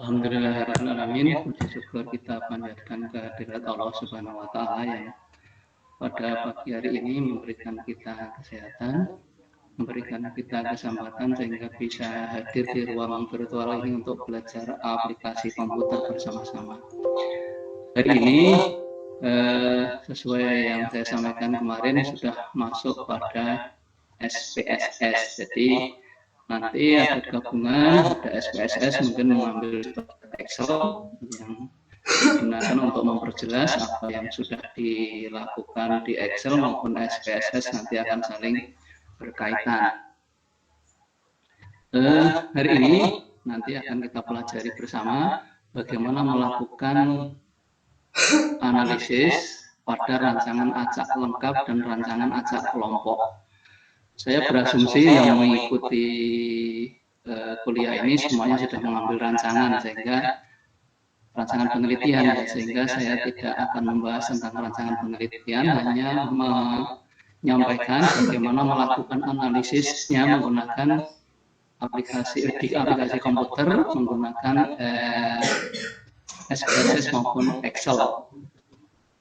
Alhamdulillahirrahmanirrahim. Puji syukur kita panjatkan kehadirat Allah Subhanahu wa Ta'ala yang pada pagi hari ini memberikan kita kesehatan, memberikan kita kesempatan sehingga bisa hadir di ruang virtual ini untuk belajar aplikasi komputer bersama-sama. Hari ini sesuai yang saya sampaikan kemarin sudah masuk pada SPSS. Jadi nanti ada gabungan, ada SPSS mungkin mengambil Excel yang digunakan untuk memperjelas apa yang sudah dilakukan di Excel maupun SPSS nanti akan saling berkaitan. Hari ini nanti akan kita pelajari bersama bagaimana melakukan analisis pada rancangan acak lengkap dan rancangan acak kelompok. Saya berasumsi yang mengikuti kuliah ini semuanya sudah mengambil rancangan sehingga rancangan penelitian ya, sehingga saya tidak akan membahas tentang rancangan penelitian, hanya menyampaikan bagaimana melakukan analisisnya menggunakan aplikasi komputer, menggunakan SPSS maupun Excel.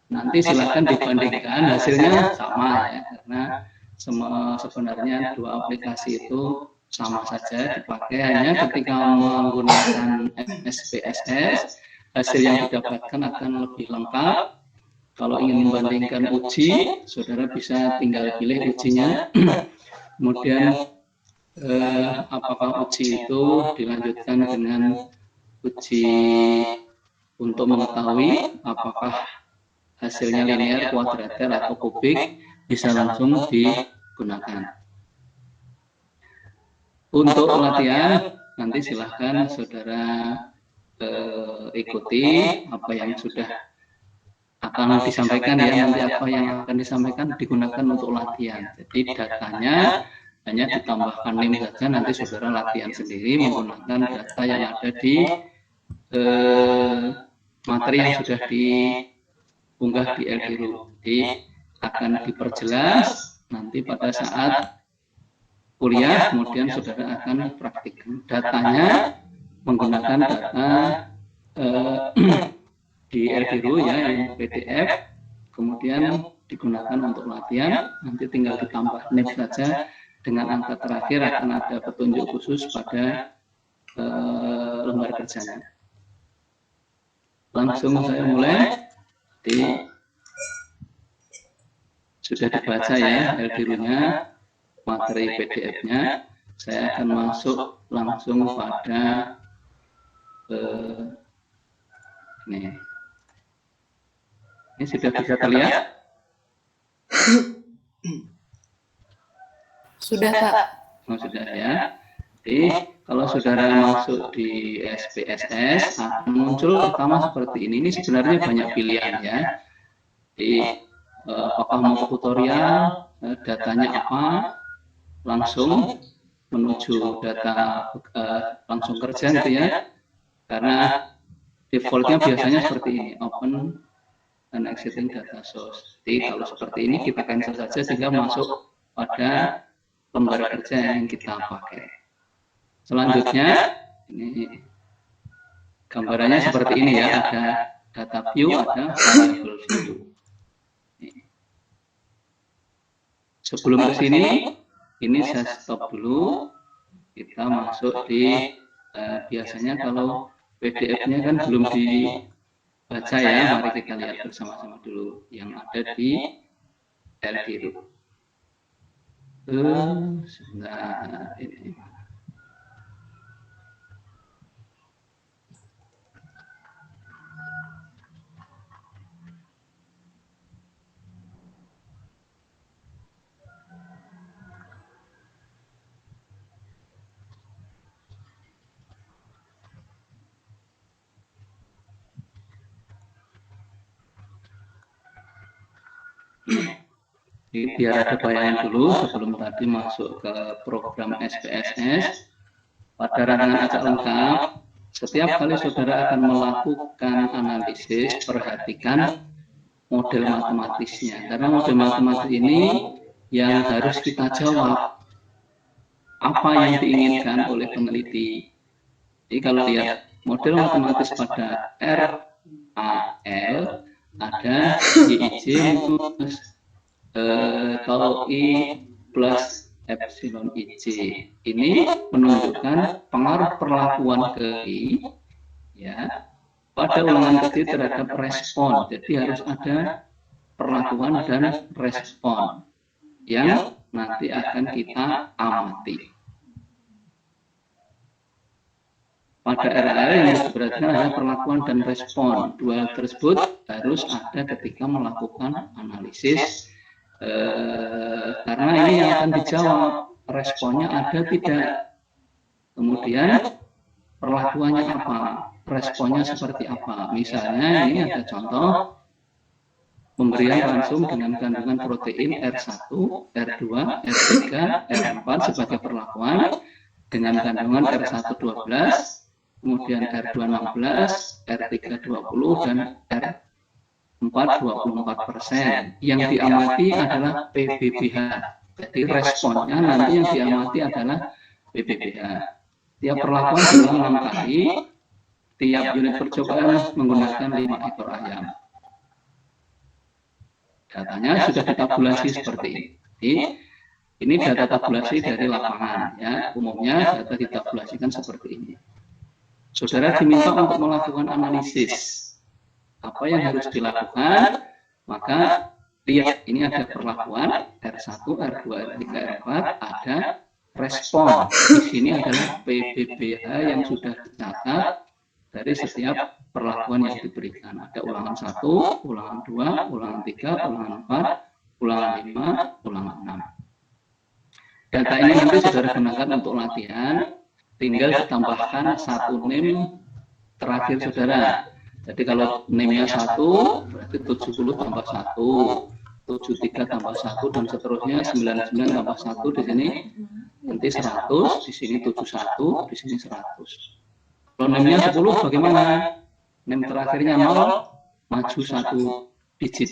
Nanti silakan dibandingkan, hasilnya sama ya, karena sebenarnya dua aplikasi itu sama saja dipakai, hanya ketika menggunakan SPSS hasil yang didapatkan akan lebih lengkap. Kalau ingin membandingkan uji, saudara bisa tinggal pilih ujinya, kemudian apakah uji itu dilanjutkan dengan uji untuk mengetahui apakah hasilnya linear, kuadratir atau kubik, bisa langsung digunakan. Untuk latihan nanti silahkan saudara ikuti apa yang sudah akan disampaikan ya, nanti apa yang akan disampaikan digunakan untuk latihan. Jadi datanya hanya ditambahkan NIM saja, nanti saudara latihan sendiri menggunakan data yang ada di materi yang sudah diunggah di LDRU. Jadi akan diperjelas nanti pada saat kuliah, kemudian saudara akan praktikkan datanya menggunakan data di LDRU ya, yang PDF, kemudian digunakan untuk latihan, nanti tinggal ditambah NIM saja, dengan angka terakhir akan ada petunjuk khusus pada lembar kerjanya. Langsung saya mulai. Sudah dibaca ya LDRU-nya, materi PDF-nya. Saya akan masuk langsung pada ini. Ini sudah bisa terlihat? Sudah, Pak. Oh, sudah ya. Jadi kalau saudara masuk di SPSS akan muncul pertama seperti ini. Ini sebenarnya banyak pilihan ya. Jadi apakah mau tutorial, datanya apa, langsung menuju data langsung kerja gitu ya. Karena defaultnya biasanya seperti ini, open and exiting data source. Jadi kalau seperti ini kita cancel saja sehingga masuk pada lembar kerja yang kita pakai. Selanjutnya ini gambarannya seperti ini ya, ada data view, ada variable view. Sebelum ke sini, ini saya stop dulu. Kita masuk di biasanya kalau PDF-nya kan belum dibaca ya, mari kita lihat bersama-sama dulu yang ada di LDRU. Sebentar ini. Biar ada bayangan dulu sebelum tadi masuk ke program SPSS. Pada rancangan acak lengkap, setiap kali saudara akan melakukan analisis, perhatikan model matematisnya. Karena model matematis ini yang harus kita jawab apa yang diinginkan oleh peneliti. Jadi kalau lihat model matematis pada RAL ada YIJ minus tau I plus epsilon IJ. Ini menunjukkan pengaruh perlakuan ke I ya pada ulangan kecil terhadap respon. Jadi harus ada perlakuan dan respon yang nanti akan kita amati. Pada RAL yang diperhatikan adalah perlakuan dan respon. Dua hal tersebut harus ada ketika melakukan analisis, karena ini yang akan dijawab, responnya ada tidak, kemudian perlakuannya apa, responnya seperti apa. Misalnya ini ada contoh pemberian langsung dengan kandungan protein R1, R2, R3, R4 sebagai perlakuan dengan kandungan R1 12, kemudian R2 16, R3 20, dan R4 24%. Yang diamati adalah PBBH. Jadi responnya nanti yang diamati adalah PBBH. Tiap perlakuan diulang 6 kali, tiap unit percobaan menggunakan 5 ekor ayam. Datanya sudah ditabulasi seperti ini. Jadi, ini data tabulasi dari lapangan, ya. Umumnya data ditabulasikan seperti ini. Saudara diminta untuk melakukan analisis. Apa yang harus dilakukan? Maka lihat, ini ada perlakuan R1, R2, R3, R4, ada respon. Di sini adalah PBBH yang sudah dicatat dari setiap perlakuan yang diberikan. Ada ulangan 1, ulangan 2, ulangan 3, ulangan 4, ulangan 5, ulangan 6. Data ini nanti saudara gunakan untuk latihan, tinggal ditambahkan satu NIM terakhir saudara. Jadi kalau NIM-nya 1, berarti 70 tambah 1, 73 tambah 1, dan seterusnya 99 tambah 1 di sini nanti 100, di sini 71, di sini 100. Kalau NIM-nya 10 bagaimana? NIM terakhirnya 0, maju 1 digit.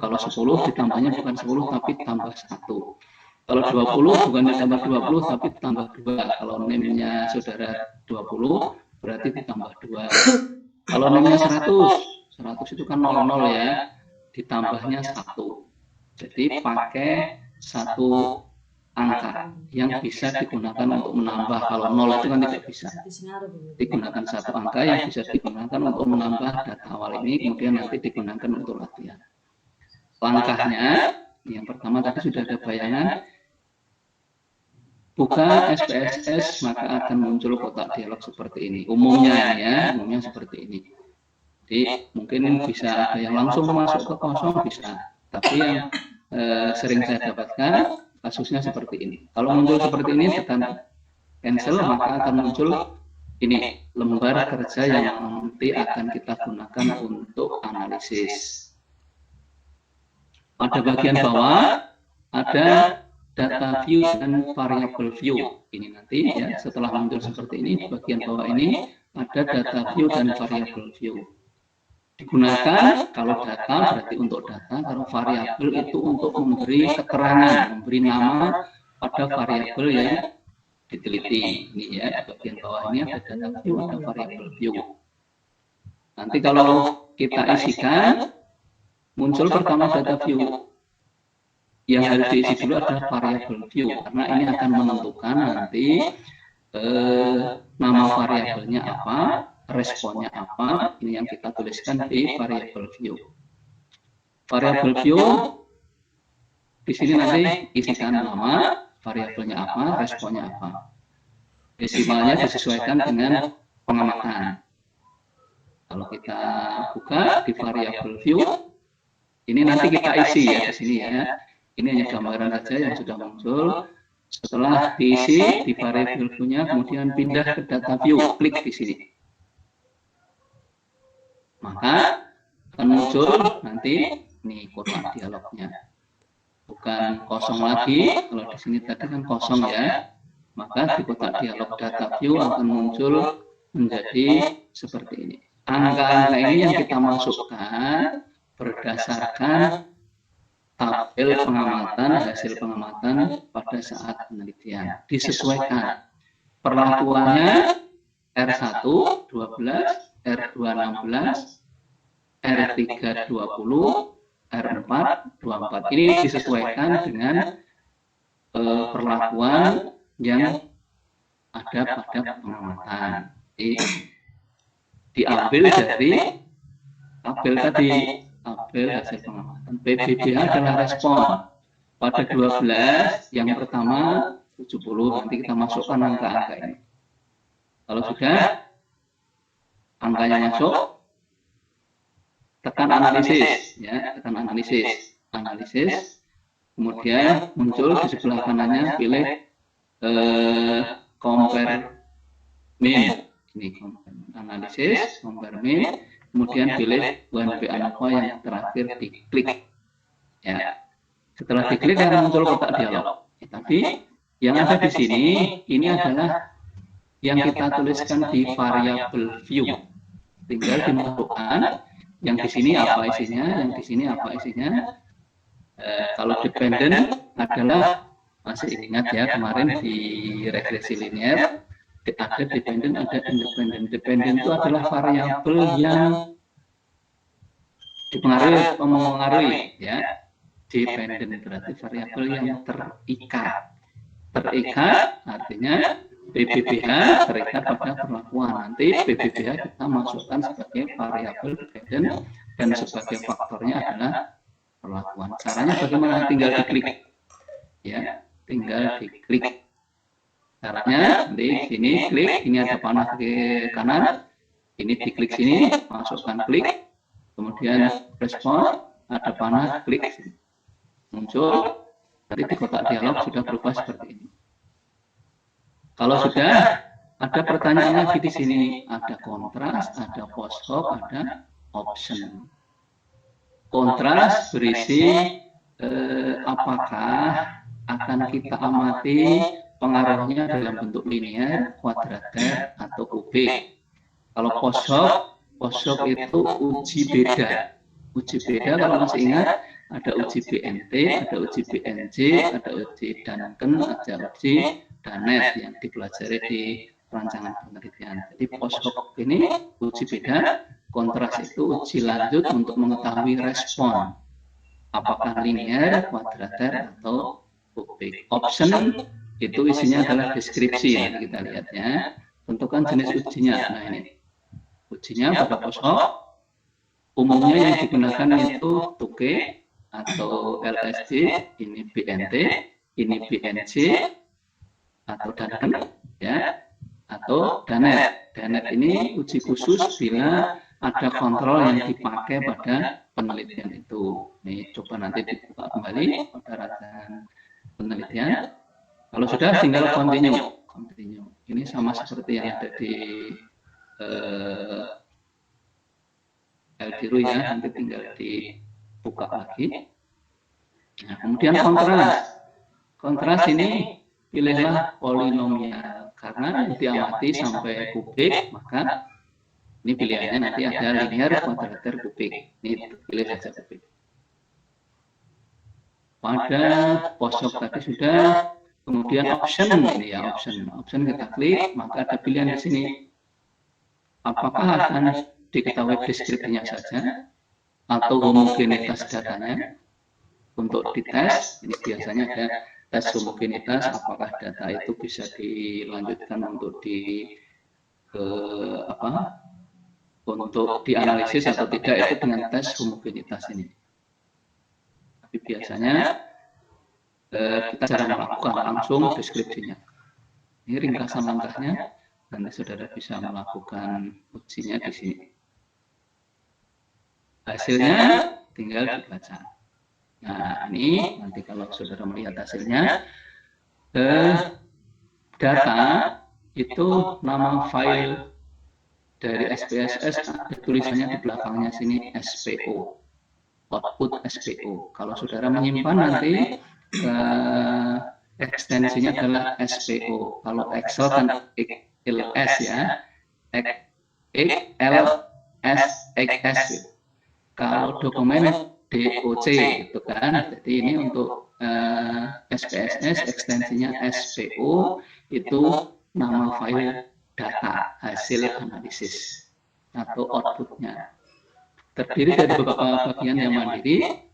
Kalau 10 ditambahnya bukan 10 tapi tambah 1. Kalau 20 bukan ditambah 20 tapi tambah 2. Kalau NIM-nya saudara 20 berarti ditambah 2. Kalau NIM-nya 100 itu kan 00 ya, ditambahnya 1. Jadi pakai satu angka yang bisa digunakan untuk menambah. Kalau 0 itu kan tidak bisa. Digunakan satu angka yang bisa digunakan untuk menambah data awal ini, kemudian nanti digunakan untuk latihan. Langkahnya, yang pertama tadi sudah ada bayangan. Buka SPSS, maka akan muncul kotak dialog seperti ini. Umumnya ya, umumnya seperti ini. Jadi mungkin bisa ada yang langsung masuk ke kosong, bisa. Tapi yang sering saya dapatkan kasusnya seperti ini. Kalau muncul seperti ini, tekan cancel, maka akan muncul ini lembar kerja yang nanti akan kita gunakan untuk analisis. Pada bagian bawah ada data view dan variable view. Ini nanti ya, setelah muncul seperti ini, di bagian bawah ini ada data view dan variable view. Digunakan kalau data berarti untuk data, kalau variabel itu untuk memberi keterangan, memberi nama pada variabel yang diteliti. Ini ya, di bagian bawah ini ada data view, ada variable view. Nanti kalau kita isikan, muncul pertama data view. Yang harus diisi dulu adalah variable view, karena ini akan menentukan nanti nama variabelnya apa, responnya apa. Ini yang kita tuliskan di variable view. Variable view di sini nanti isikan nama, variabelnya apa, responnya apa. Desimalnya disesuaikan dengan pengamatan. Kalau kita buka di variable view, ini nanti kita isi ya di sini ya. Ini hanya gambaran saja yang sudah muncul. Setelah diisi di variable view-nya, kemudian pindah ke data view, klik di sini. Maka akan muncul nanti ini kotak dialognya. Bukan kosong lagi, kalau di sini tadi kan kosong ya. Maka di kotak dialog data view akan muncul menjadi seperti ini. Angka-angka ini yang kita masukkan berdasarkan tabel pengamatan, hasil pengamatan pada saat penelitian. Disesuaikan. Perlakuannya R1 12, R2 16, R3 20, R4 24. Ini disesuaikan dengan perlakuan yang ada pada pengamatan. Diambil dari tabel tadi, tabel hasil pengamatan. PBBH adalah respon pada 12, yang pertama 70, nanti kita masukkan angka-angka ini. Kalau sudah angkanya masuk, tekan analisis, ya, tekan analisis, kemudian muncul di sebelah kanannya pilih compare mean, ini analisis, compare mean, kemudian pilih UNP ANOVA yang terakhir diklik, ya. Setelah diklik akan muncul kotak dialog. Tapi yang ada di sini ini adalah yang kita tuliskan di variable view. Tinggal dimasukkan yang di sini apa isinya, yang di sini apa isinya. Kalau dependent adalah, masih ingat ya kemarin di regresi linear ada dependent, ada independent. Dependent itu adalah variabel yang mempengaruhi, ya. Dependent berarti variabel yang terikat. Terikat artinya PBBH terikat pada perlakuan. Nanti PBBH kita masukkan sebagai variabel dependent dan sebagai faktornya adalah perlakuan. Caranya bagaimana? Tinggal diklik, ya, tinggal diklik. Caranya di sini klik, ini ada panah ke kanan, ini diklik sini, masukkan klik, kemudian respon, ada panah klik sini. Muncul, nanti di kotak dialog sudah berubah seperti ini. Kalau sudah, ada pertanyaan lagi di sini, ada kontras, ada post hoc, ada option. Kontras berisi apakah akan kita amati pengaruhnya dalam bentuk linear, kuadrat, atau kubik. Kalau post hoc itu uji beda. Uji beda kalau masih ingat, ada uji BNT, ada uji BNJ, ada uji Duncan, ada uji Danet yang dipelajari di rancangan penelitian. Jadi post hoc ini uji beda, kontras itu uji lanjut untuk mengetahui respon. Apakah linear, kuadrat, atau kubik. Option itu isinya adalah deskripsi, yang kita lihat ya. Tentukan jenis ujinya. Nah ini ujinya pada post hoc. Umumnya yang digunakan itu TUKE atau LSD, ini BNT, ini BNC, atau Duncan, ya, atau Danet. Danet ini uji khusus bila ada kontrol yang dipakai pada penelitian itu. Ini coba nanti dibuka kembali pada rancangan penelitian. Kalau sudah tinggal continue. Ini sama seperti yang ada di LDRU ya, nanti tinggal dibuka lagi. Nah, kemudian kontras ini pilihlah polinomial karena diamati sampai kubik, maka ini pilihannya nanti ada linear, kuadrat, kubik. Ini pilih saja kubik. Pada post hoc tadi sudah, kemudian option ini ya, option kita klik, maka ada pilihan di sini. Apakah akan diketahui deskripsinya saja atau homogenitas datanya? Untuk dites, ini biasanya ada tes homogenitas, apakah data itu bisa dilanjutkan untuk untuk dianalisis atau tidak, itu dengan tes homogenitas ini. Tapi biasanya kita jarang melakukan langsung deskripsinya. Ini ringkasan langkahnya, dan saudara bisa melakukan ujinya di sini. Hasilnya tinggal dibaca. Nah, ini nanti kalau saudara melihat hasilnya, data itu nama file dari SPSS ada tulisannya di belakangnya sini SPO, output SPO. Kalau saudara menyimpan nanti ekstensinya adalah SPO. Kalau Excel kan XLS ya, XLS. Kalau dokumen DOC itu kan. Jadi ini untuk SPSS ekstensinya SPO, itu nama file data hasil analisis atau outputnya. Terdiri dari beberapa bagian yang mandiri.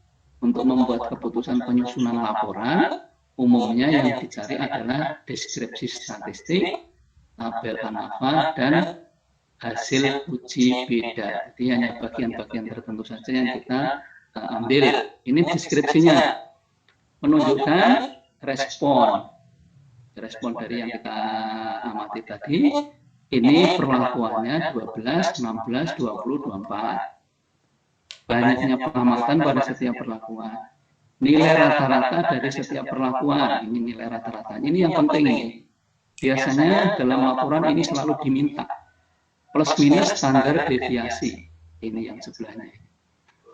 Untuk membuat keputusan penyusunan laporan, umumnya yang dicari adalah deskripsi statistik, tabel ANAFA, dan hasil uji beda. Jadi hanya bagian-bagian tertentu saja yang kita ambil. Ini deskripsinya, menunjukkan respon dari yang kita amati tadi. Ini perlakuannya 12, 16, 20, 24. Banyaknya pengamatan pada setiap perlakuan. Nilai rata-rata dari setiap perlakuan. Ini nilai rata-rata. Ini yang penting nih. Biasanya dalam laporan ini selalu diminta plus minus standar deviasi. Ini yang sebelahnya.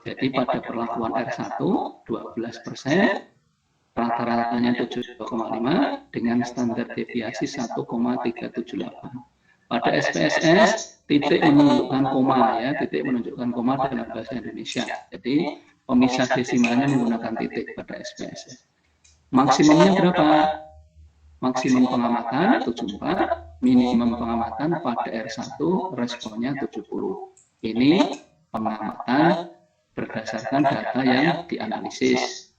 Jadi pada perlakuan R1 12%, rata-ratanya 7,5 dengan standar deviasi 1,378. Pada SPSS, titik menunjukkan koma ya, titik menunjukkan koma dalam bahasa Indonesia. Jadi pemisah desimalnya menggunakan titik pada SPSS. Maksimumnya berapa? Maksimum pengamatan 74, minimum pengamatan pada R1 responnya 70. Ini pengamatan berdasarkan data yang dianalisis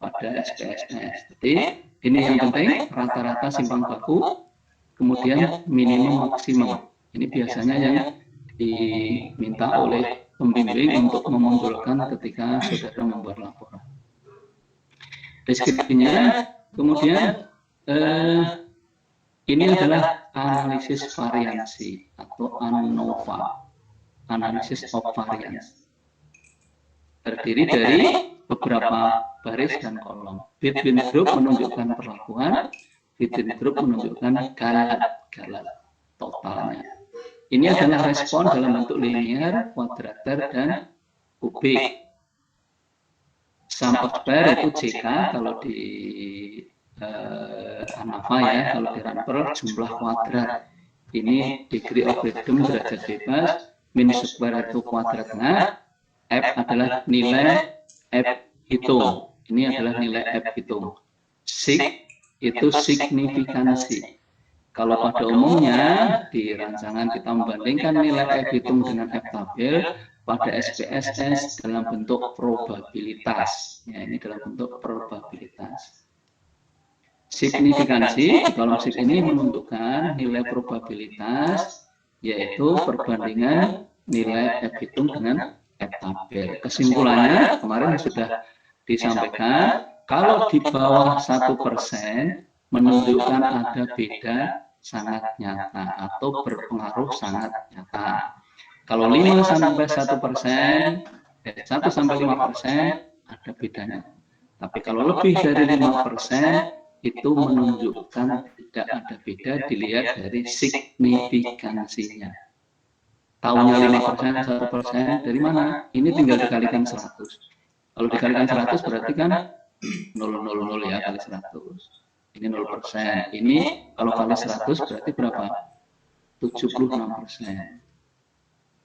pada SPSS. Jadi ini yang penting, rata-rata simpang baku, kemudian minimum maksimum. Ini biasanya yang diminta oleh pembimbing untuk memunculkan ketika saudara membuat laporan. Deskripsinya, kemudian ini adalah analisis variansi atau ANOVA, analisis of variance. Terdiri dari beberapa baris dan kolom. Between group menunjukkan perlakuan, Within group menunjukkan galat totalnya. Ini adalah respon dalam bentuk linear, kuadratер, dan kubik. Sum of pair itu JK kalau di ANAFA ya, kalau di Ranper jumlah kuadrat. Ini degree of freedom derajat bebas, min square itu kuadratnya, F adalah nilai F hitung. Ini adalah nilai F hitung. Sig itu signifikansi. Kalau pada umumnya di rancangan kita membandingkan nilai F hitung dengan F tabel pada SPSS dalam bentuk probabilitas. Ya, ini dalam bentuk probabilitas. Signifikansi di kolom sig ini menentukan nilai probabilitas, yaitu perbandingan nilai F hitung dengan F tabel. Kesimpulannya kemarin sudah disampaikan. Kalau di bawah 1% menunjukkan ada beda sangat nyata atau berpengaruh sangat nyata. Kalau 5 sampai 1%, 1 sampai 5% ada bedanya. Tapi kalau lebih dari 5% itu menunjukkan tidak ada beda dilihat dari signifikansinya. Tahunya 5%, 1% dari mana? Ini tinggal dikalikan 100. Kalau dikalikan 100 berarti kan 000 ya kali 100. Ini 0%. Ini kalau kali 100 berarti berapa? 76%.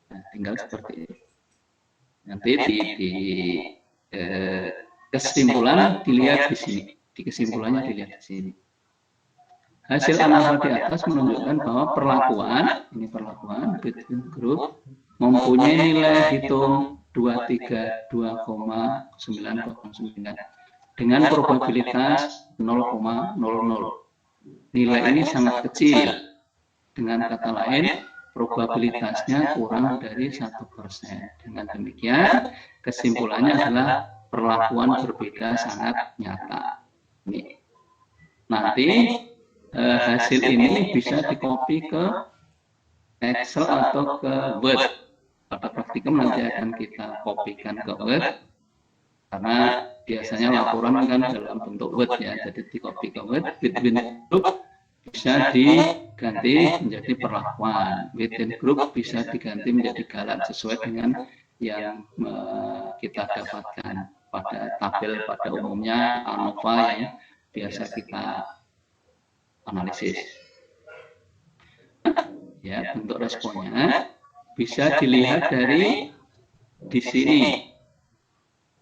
Nah, tinggal seperti itu. Nanti di kesimpulan dilihat di sini. Di kesimpulannya dilihat di sini. Hasil ANAFA di atas menunjukkan bahwa perlakuan, ini perlakuan between group mempunyai nilai hitung 232,909 dengan probabilitas 0,00. Nilai ini sangat kecil. Dengan kata lain, probabilitasnya kurang dari 1%. Dengan demikian, kesimpulannya adalah perlakuan berbeda sangat nyata. Ini. Nanti hasil ini bisa dikopi ke Excel atau ke Word. Pada praktikum nanti akan kita kopikan ke Word, karena biasanya laporan kan dalam bentuk Word ya, jadi di copy ke Word. Between group bisa diganti menjadi perlakuan, within group bisa diganti menjadi galat sesuai dengan yang kita dapatkan pada tabel pada umumnya ANOVA yang biasa kita analisis. Ya, bentuk responnya bisa dilihat dari di sini.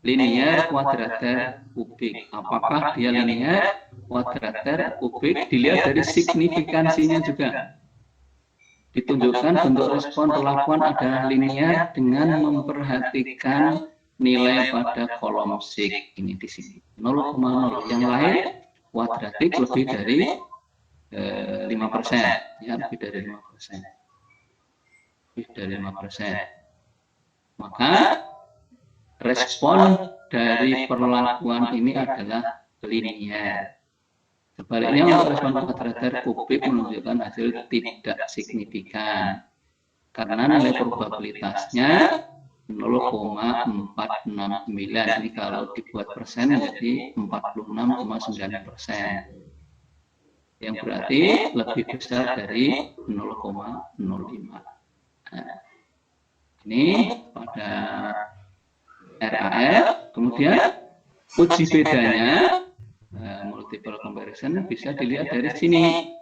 Linear, kuadratер, kubik. Apakah dia linear, kuadratер, kubik? Dilihat dari signifikansinya juga. ditunjukkan bentuk respon perlakuan adalah linear dengan memperhatikan nilai pada kolom sig ini di sini 0,0. Yang lain kuadratik lebih dari 5%, ya lebih dari 5%. Lebih dari 5%. Maka respon dari perlakuan ini adalah linear. Sebaliknya untuk respon kuadrat kubik menunjukkan hasil tidak signifikan karena nilai probabilitasnya 0,469. Ini kalau dibuat persen menjadi 46,9%, yang berarti lebih besar dari 0,05. Nah, ini pada RAL. Kemudian uji bedanya multiple comparison bisa dilihat dari sini.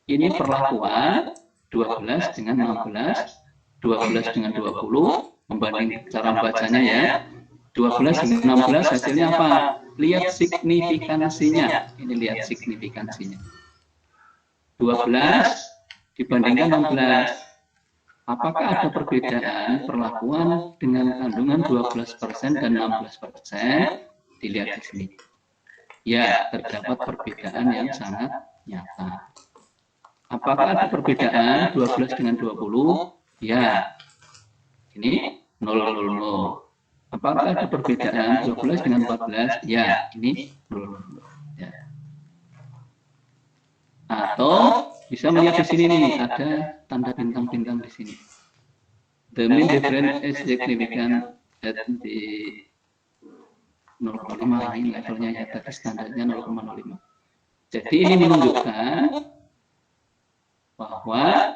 Ini perlakuan 12 dengan 16, 12 dengan 20, membanding cara membacanya ya. 12 dengan 16 hasilnya apa? Lihat signifikansinya. Ini lihat signifikansinya. 12 dibandingkan 16. Apakah ada perbedaan perlakuan dengan kandungan 12% dan 16%? Dilihat di sini. Ya, terdapat perbedaan yang sangat nyata. Apakah ada perbedaan 12 dengan 20? Ya, ini 0,00. Apakah ada perbedaan 12 dengan 14? Ya, ini 0,00. Ya. Atau bisa melihat di sini nih, ada tanda bintang-bintang di sini. The mean difference is significant at the 0,5. Ini levelnya ya, tadi standarnya 0,05. Jadi ini menunjukkan bahwa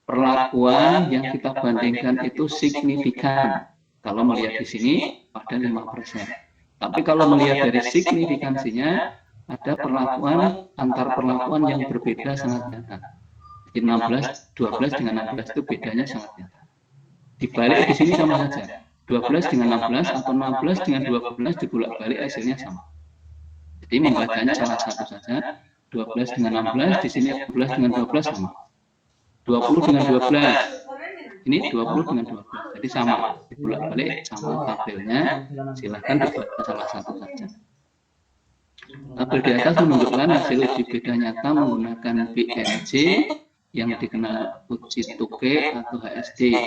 perlakuan yang kita bandingkan itu signifikan kalau melihat di sini pada 5%. Tapi kalau melihat dari signifikansinya, ada perlakuan antar perlakuan yang berbeda sangat nyata. 16, 12 dengan 16 itu bedanya sangat nyata. Dibalik di sini sama saja. 12 dengan 16 atau 16 dengan 12 dibolak-balik hasilnya sama. Jadi membacanya salah satu saja. 12 dengan 16, di sini 12 dengan 12 sama. 20 dengan 12. Ini 20 dengan 12. Jadi sama. Dibolak-balik sama tabelnya. Silahkan dibaca salah satu saja. Tabel di atas menunjukkan hasil uji beda nyata menggunakan BNC yang dikenal uji Tukey atau HSD,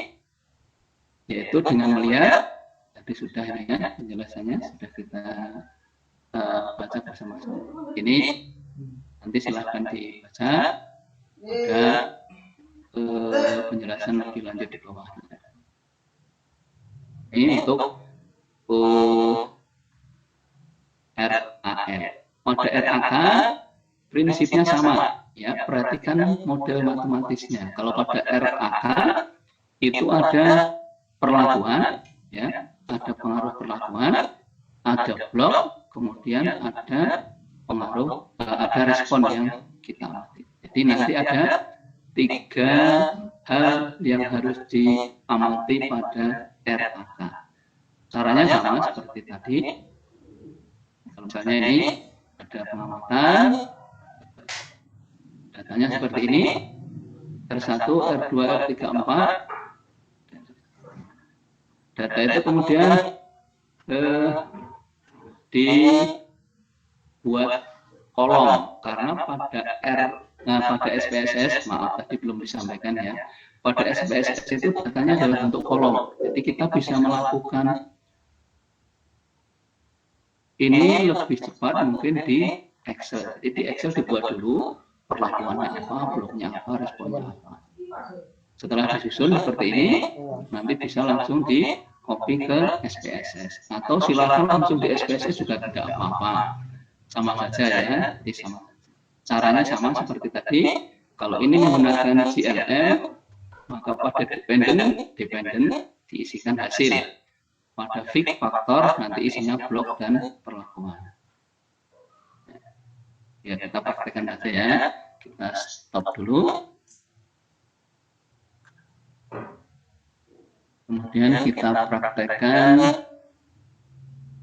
yaitu dengan melihat, tadi sudah ini ya penjelasannya sudah kita baca bersama-sama. Ini nanti silahkan dibaca, ada penjelasan lebih lanjut di bawah. Ini untuk RAL. Pada RAK prinsipnya sama, ya. Perhatikan model matematisnya. Kalau pada RAK itu ada perlakuan, ya, ada pengaruh perlakuan, ada blok, kemudian ada pengaruh, ada respon yang kita amati. Jadi nanti ada 3 hal yang harus diamati pada RAK. Caranya sama seperti tadi. Kalau misalnya ini ada pengamatan, datanya seperti ini, R1, R2, R3, R4. Data itu kemudian dibuat kolom, karena pada SPSS, maaf tadi belum disampaikan ya, pada SPSS itu datanya dalam bentuk kolom. Jadi kita bisa melakukan ini lebih cepat mungkin di Excel. Jadi di Excel dibuat dulu perlakuannya apa, bloknya apa, responnya apa. Setelah disusun seperti ini, nanti bisa langsung di copy ke SPSS. Atau silakan langsung di SPSS juga tidak apa-apa. Sama saja ya, jadi sama. Caranya sama seperti tadi. Kalau ini menggunakan CLM, maka pada dependent diisikan hasil. Pada fix faktor nanti isinya blok dan perlakuan. Ya, kita praktekkan aja ya. Kita stop dulu. Kemudian kita praktekkan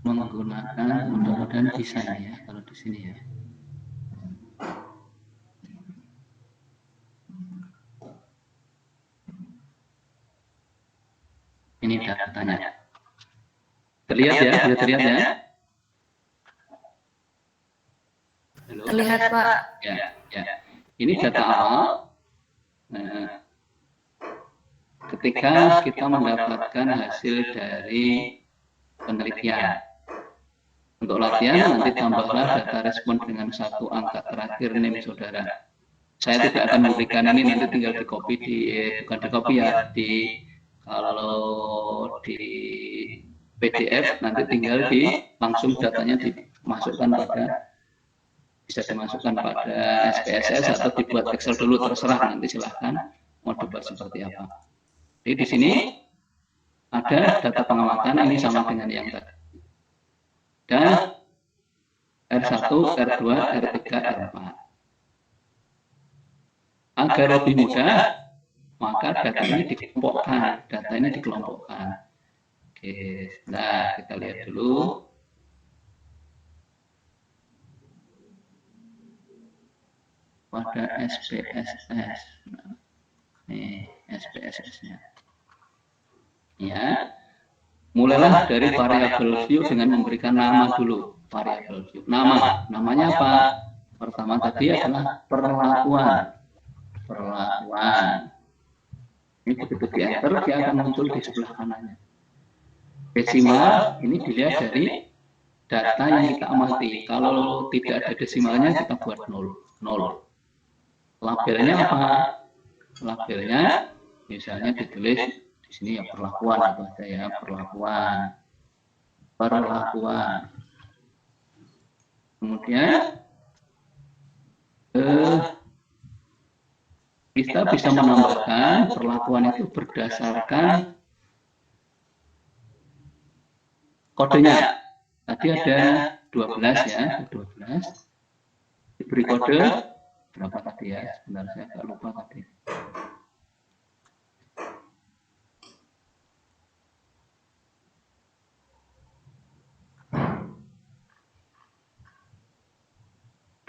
menggunakan, mudah-mudahan bisa ya kalau di sini ya. datanya. Terlihat ya? Sudah terlihat ya? Halo? Terlihat, Pak. Ya. Ini data awal. Nah, ketika kita mendapatkan hasil dari penelitian. Untuk latihan, nanti tambahlah data respon dengan satu angka terakhir NIM saudara. Saya tidak akan memberikan ini, nanti tinggal di copy bukan di copy ya, kalau di PDF nanti tinggal langsung datanya dimasukkan bisa dimasukkan pada SPSS atau dibuat Excel dulu, terserah, nanti silahkan mau dibuat seperti apa. Jadi di sini ada data pengamatan, ini sama dengan yang tadi. Dan R1, R2, R3, R4. Agar lebih mudah, maka data ini dikelompokkan. Oke, nah kita lihat dulu. Pada SPSS. Nih, SPSS-nya. Ya. Mulailah dari variabel view dengan memberikan nama dulu. Variabel view. Namanya apa? Pertama tadi adalah perlakuan. Ini begitu di enter, dia akan muncul di sebelah kanannya. Desimal ini dilihat dari data yang kita amati. Kalau tidak ada desimalnya, kita buat 0. Labelnya apa? Labelnya misalnya ditulis di sini ya perlakuan, apa aja ya, perlakuan. Kemudian kita bisa menambahkan perlakuan itu berdasarkan kodenya. Tadi ada 12 ya, 12. Diberi kode berapa tadi ya? Sebentar, saya agak lupa tadi.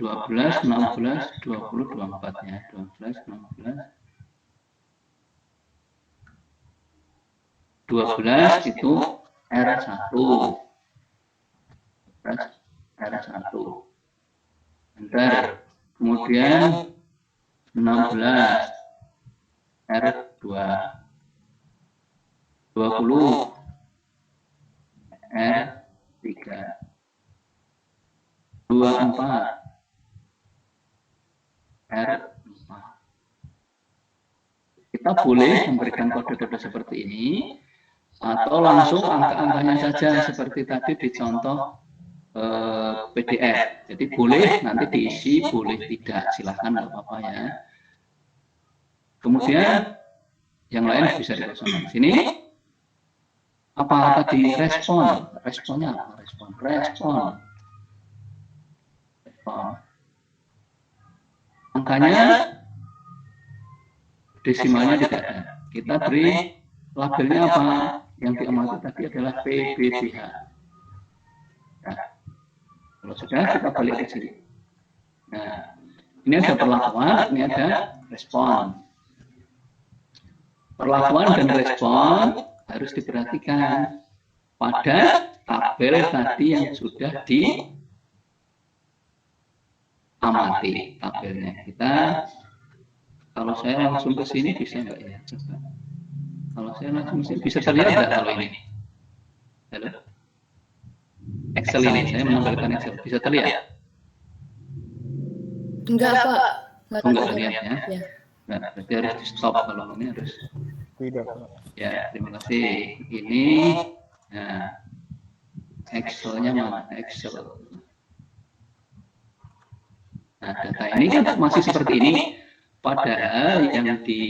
Dua belas, 16, 20, 24 ya. 12, 16. 12 itu R1. R1. Bentar. Kemudian 16 R2. 20 R3. 24 R4. Kita boleh memberikan kode-kode seperti ini atau langsung angka-angkanya saja seperti tadi di contoh PDF. Jadi boleh nanti diisi, boleh tidak, silahkan, nggak apa-apa ya. Kemudian yang lain bisa dikosongkan. Sini apa tadi responnya apa? Respon. Angkanya desimalnya tidak ada. Kita beri labelnya apa? Yang diamati tadi adalah PBBH. Nah, kalau sudah, kita balik ke sini. Nah, ini ada perlakuan, ini ada respon. Perlakuan dan respon harus diperhatikan pada tabel tadi yang sudah diamati tabelnya. Kita, kalau saya langsung ke sini bisa nggak ya? Coba. Kalau saya langsung ke sini bisa terlihat nggak kalau ini? Halo? Excel ini, saya menampilkan Excel. Bisa terlihat? Enggak, Pak. Enggak terlihat ya? Nah, berarti harus di stop kalau ini harus. Tidak. Ya, terima kasih. Ini, nah, Excelnya mana? Excel. Nah, data ini kan masih seperti ini. Padahal yang di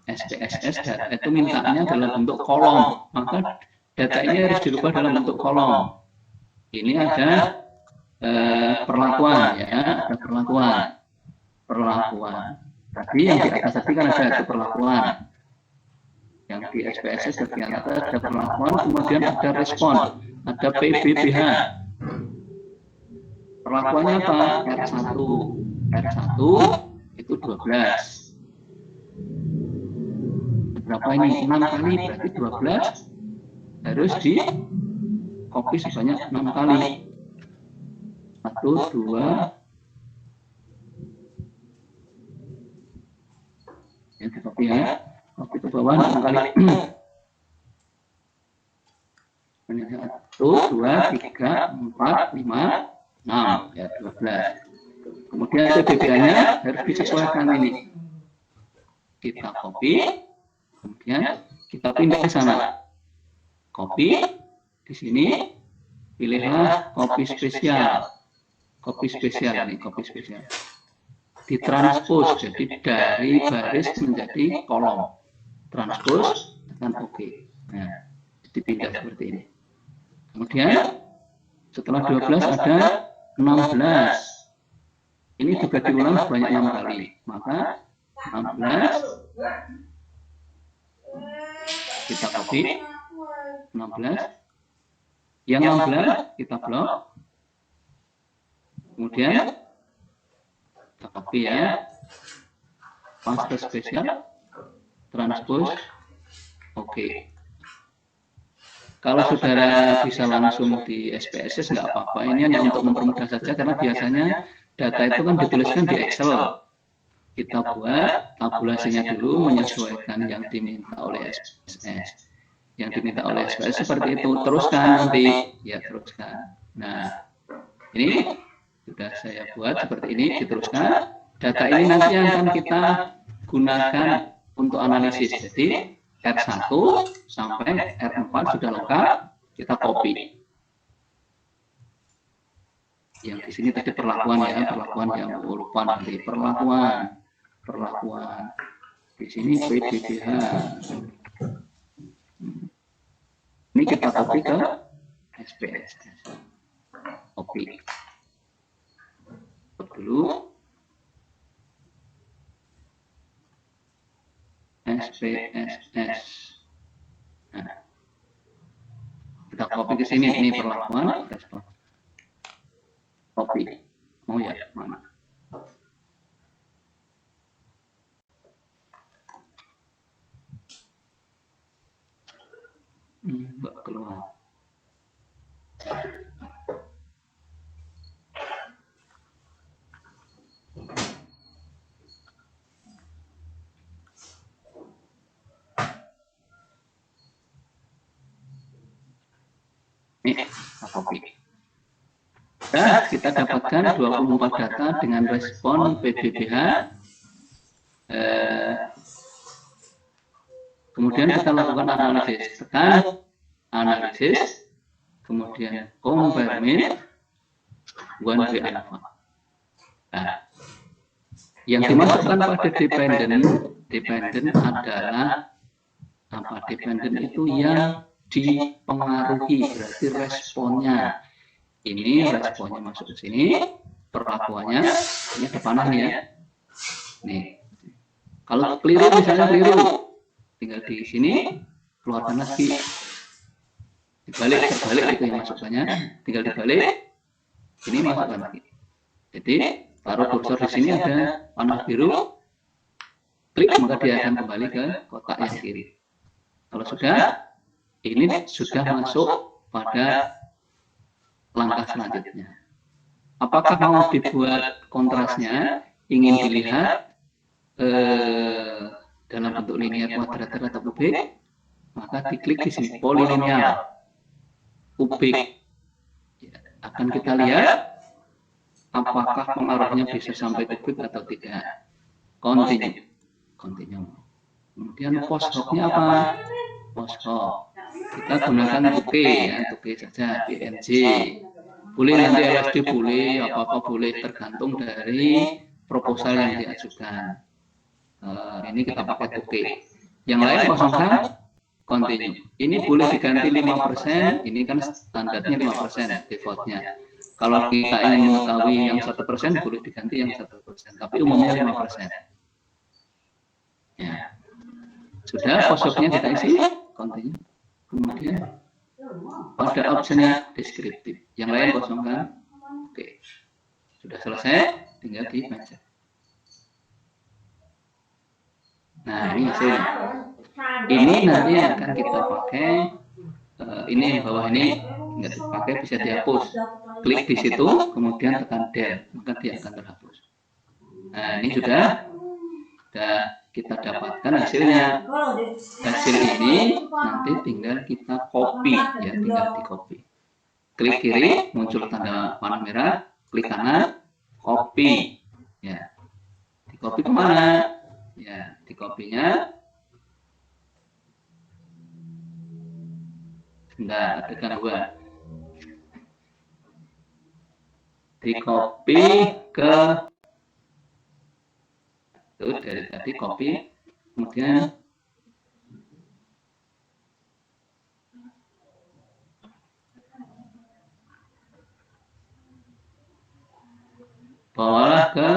SPSS data itu mintanya dalam bentuk kolom. Maka data ini harus dirubah dalam bentuk kolom. Ini ada perlakuan ya, ada perlakuan. Tadi yang di atas tadi kan ada perlakuan. Yang di SPSS bagian atas ada perlakuan, kemudian ada respon, ada PBBH. Perlakuannya apa? R1 itu 12. berapa ini? 6 kali, berarti 12 harus di copy sebanyak 6 kali. 1, 2, yang di copy ya, copy ke bawah 6 kali. 1, 2, 3, 4, 5, 6, ya 12. Kemudian PBBA-nya harus disesuaikan ini. Kita copy, kemudian kita pindah ke sana. Copy, di sini pilihlah copy spesial. Copy spesial ini, copy spesial. Ditranspose, jadi dari baris menjadi kolom. Transpose tekan OK. Nah, dipindah seperti ini. Kemudian setelah 12 ada 16. Ini juga diulang sebanyak 6 kali. Maka 16 kita copy. 16. Yang 16 kita blok. Kemudian kita copy ya. Paste spesial. Transpose. Oke. Kalau saudara bisa langsung di SPSS nggak apa-apa. Ini hanya untuk mempermudah saja karena biasanya data itu kan dituliskan di Excel. Kita buat tabulasinya dulu menyesuaikan yang diminta oleh SPSS. Yang diminta oleh SPSS seperti itu. Teruskan nanti. Ya, teruskan. Nah, ini sudah saya buat seperti ini. Diteruskan. Data ini nanti akan kita gunakan untuk analisis. Jadi, R1 sampai R4 sudah lengkap. Kita copy. Yang di sini tadi perlakuan ya, perlakuan yang lupa nanti, perlakuan. Di sini PBBH. Ini kita copy ke SPSS. Copy. Dulu SPSS. Nah, kita copy ke sini, ini perlakuan. Copy. Oh ya, mana? Mbak keluar. Ini copy. Nah, kita dapatkan 24 data dengan respon PBBH. Kemudian kita lakukan analisis. Tekan analisis. Kemudian compare mean 1B alpha. Nah, yang dimasukkan pada dependent adalah apa? Dependent itu yang dipengaruhi, berarti responnya. Ini responnya masuk ke sini, perlakuannya ini ke panah nih ya. Nih, kalau keliru misalnya keliru, tinggal di sini keluarkan lagi, terbalik itu yang masukkannya, tinggal dibalik, ini masukkan lagi. Jadi taruh kursor di sini ada panah biru, klik maka dia akan kembali ke kotak yang kiri. Kalau sudah, ini sudah masuk pada langkah selanjutnya. Apakah mau dibuat kontrasnya, ingin dilihat dalam bentuk linear, kuadrat atau kubik, maka diklik di sini polilinear, kubik. Akan kita lihat apakah pengaruhnya bisa sampai kubik atau tidak. Continue. Kemudian post hoc-nya apa? Post hoc. Kita gunakan Tuke saja, PNG. Boleh nanti LSD boleh, apa-apa boleh, tergantung dari proposal yang diajukan. Ini kita pakai Tuke. Yang lain kosongkan, continue. Ini boleh diganti 5%, ini kan standarnya 5% defaultnya. Kalau kita ingin mengetahui yang 1%, boleh diganti yang 1%, tapi umumnya 5%. Ya. Sudah, posoknya kita isi, continue. Kemudian pada opsinya deskriptif. Yang lain kosongkan. Oke. Sudah selesai, tinggal dibaca. Nah, ini hasilnya. Ini nanti akan kita pakai, ini yang bawah ini nggak dipakai, bisa dihapus. Klik di situ, kemudian tekan del, maka dia akan terhapus. Nah, ini sudah kita dapatkan hasilnya. Hasil ini nanti tinggal kita copy, ya, tinggal di copy. Klik kiri, muncul tanda panah merah, klik kanan, copy, ya. Di copy kemana? Ya, di copy-nya. Sebentar, adegan 2. Di copy ke itu dari tadi copy, kemudian bawalah ke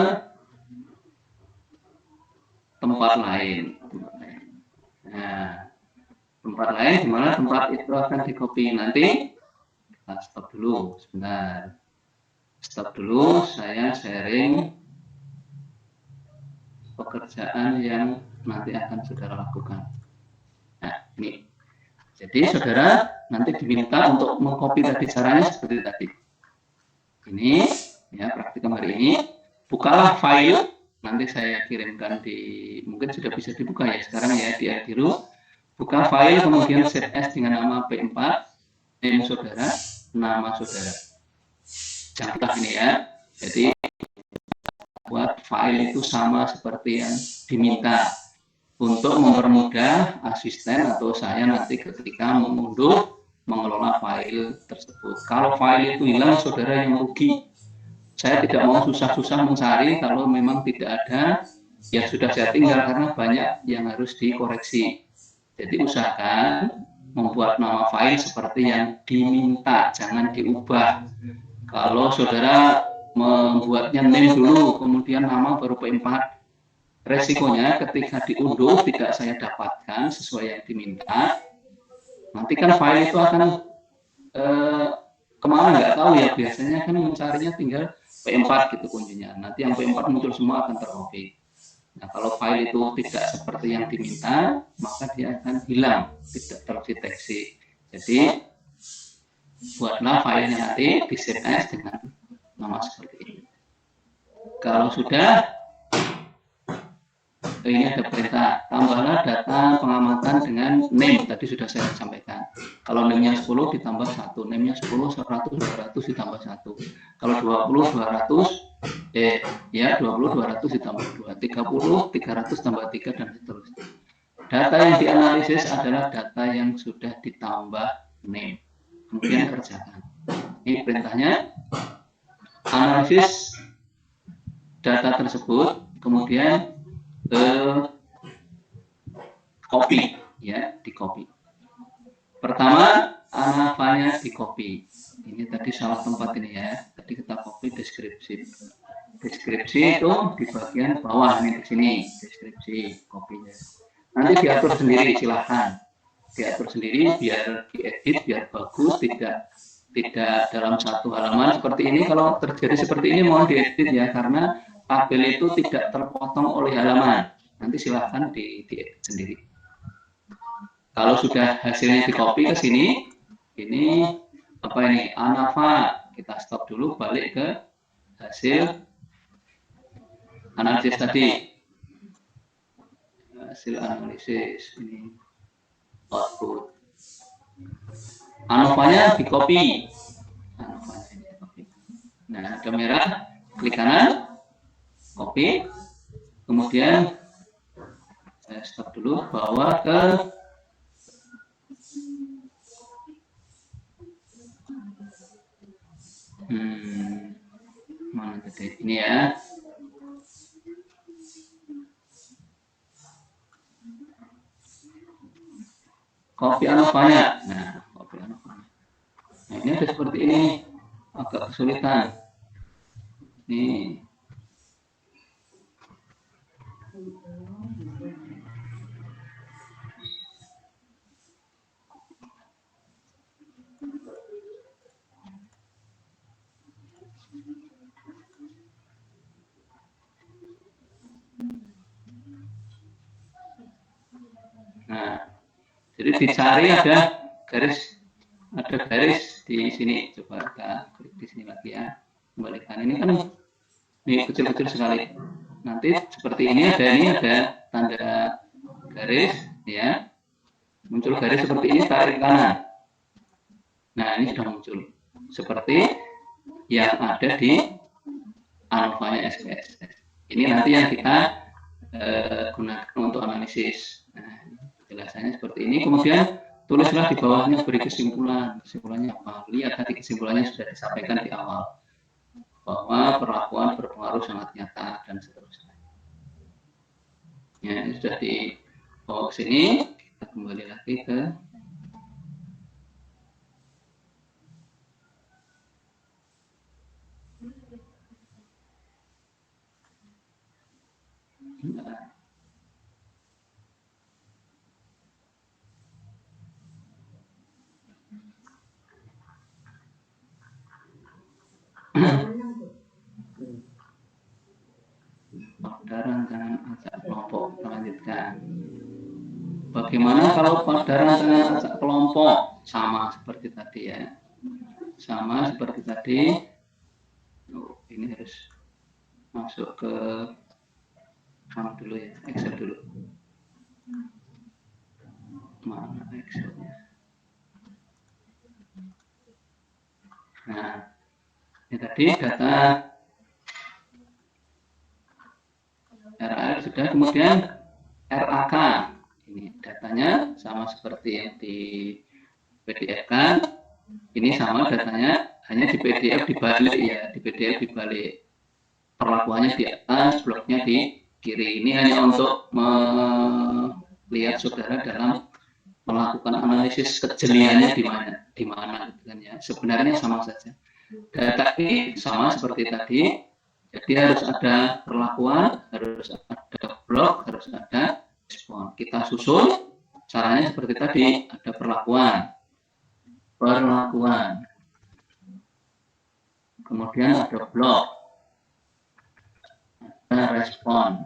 tempat lain. Nah, tempat lain di mana tempat itu akan di copy. Nanti kita stop dulu sebentar. Stop dulu, saya sharing pekerjaan yang nanti akan saudara lakukan. Nah, ini. Jadi saudara nanti diminta untuk mengcopy tadi, caranya seperti tadi. Ini ya praktikum hari ini. Bukalah file, nanti saya kirimkan di, mungkin sudah bisa dibuka ya sekarang ya, di Adiru. Buka file, kemudian save as dengan nama P4, name saudara, nama saudara. Jangan lupa ini ya. Jadi buat file itu sama seperti yang diminta, untuk mempermudah asisten atau saya nanti ketika mengunduh, mengelola file tersebut. Kalau file itu hilang, saudara yang rugi. Saya tidak mau susah-susah mencari, kalau memang tidak ada, ya sudah saya tinggal, karena banyak yang harus dikoreksi. Jadi usahakan membuat nama file seperti yang diminta, jangan diubah. Kalau saudara membuatnya name dulu, kemudian nama baru P4, resikonya ketika diunduh tidak saya dapatkan sesuai yang diminta, nanti kan file itu akan kemana nggak tahu ya, biasanya kan mencarinya tinggal P4 gitu kuncinya, nanti yang P4 muncul semua akan tercopy. Nah, kalau file itu tidak seperti yang diminta, maka dia akan hilang, tidak terdeteksi. Jadi buatlah filenya nanti di save as dengan nama seperti ini. Kalau sudah, ini ada perintah, tambahlah data pengamatan dengan name, tadi sudah saya sampaikan. Kalau name-nya 10 ditambah 1, name-nya 10, 100, 200 ditambah 1. Kalau 20, 200, ya 20, 200 ditambah 2, 30, 300 tambah 3, dan seterusnya. Data yang dianalisis adalah data yang sudah ditambah name. Kemudian kerjakan. Ini perintahnya, analisis data tersebut, kemudian copy, ya, di copy. Pertama, anafanya di copy. Ini tadi salah tempat ini ya. Tadi kita copy deskripsi. Deskripsi itu di bagian bawah ini, di sini deskripsi, copy-nya. Nanti diatur sendiri, silahkan diatur sendiri biar diedit, biar bagus, tidak dalam satu halaman seperti ini. Kalau terjadi seperti ini mohon diedit ya, karena tabel itu tidak terpotong oleh halaman. Nanti silahkan diedit sendiri. Kalau sudah hasilnya di copy ke sini, ini apa ini, ANAVA, kita stop dulu, balik ke hasil analisis tadi. Hasil analisis ini output. ANOVA-nya di copy. Nah, ada merah, klik kanan, copy, kemudian saya stop dulu, bawa ke mana tadi, ini ya. Copy ANOVA-nya. Nah, copy ANOVA-nya. Nah, ini ada seperti ini, agak kesulitan. Nih. Nah, jadi dicari ada garis di sini. Coba kita klik di sini lagi ya. Kembalikan ini kan ini kecil-kecil sekali. Nanti seperti ini ada tanda garis ya. Muncul garis seperti ini, tarik ke kanan. Nah, ini sudah muncul seperti yang ada di ANOVA-nya SPSS. Ini nanti yang kita gunakan untuk analisis. Nah, penjelasannya seperti ini. Kemudian tulislah di bawahnya, beri kesimpulan. Kesimpulannya apa? Lihat tadi kesimpulannya sudah disampaikan di awal, bahwa perlakuan berpengaruh sangat nyata dan seterusnya. Ya, ini sudah dibawa ke sini. Kita kembali lagi ke pada rancangan acak kelompok. Lanjutkan. Bagaimana kalau pada rancangan acak kelompok? Sama seperti tadi ya. Sama seperti tadi. Ini harus masuk ke mana dulu ya? Excel dulu. Mana Excelnya? Nah, ini tadi data RAL sudah, kemudian RAK. Ini datanya sama seperti yang di PDF kan. Ini sama datanya, hanya di PDF dibalik ya, di PDF dibalik. Perlakuannya di atas, bloknya di kiri. Ini hanya untuk melihat saudara dalam melakukan analisis kejeliannya di mana gitu kan ya. Sebenarnya sama saja. Data ini sama seperti tadi. Jadi harus ada perlakuan, harus ada blok, harus ada respon. Kita susun caranya seperti tadi, ada perlakuan, kemudian ada blok, ada respon.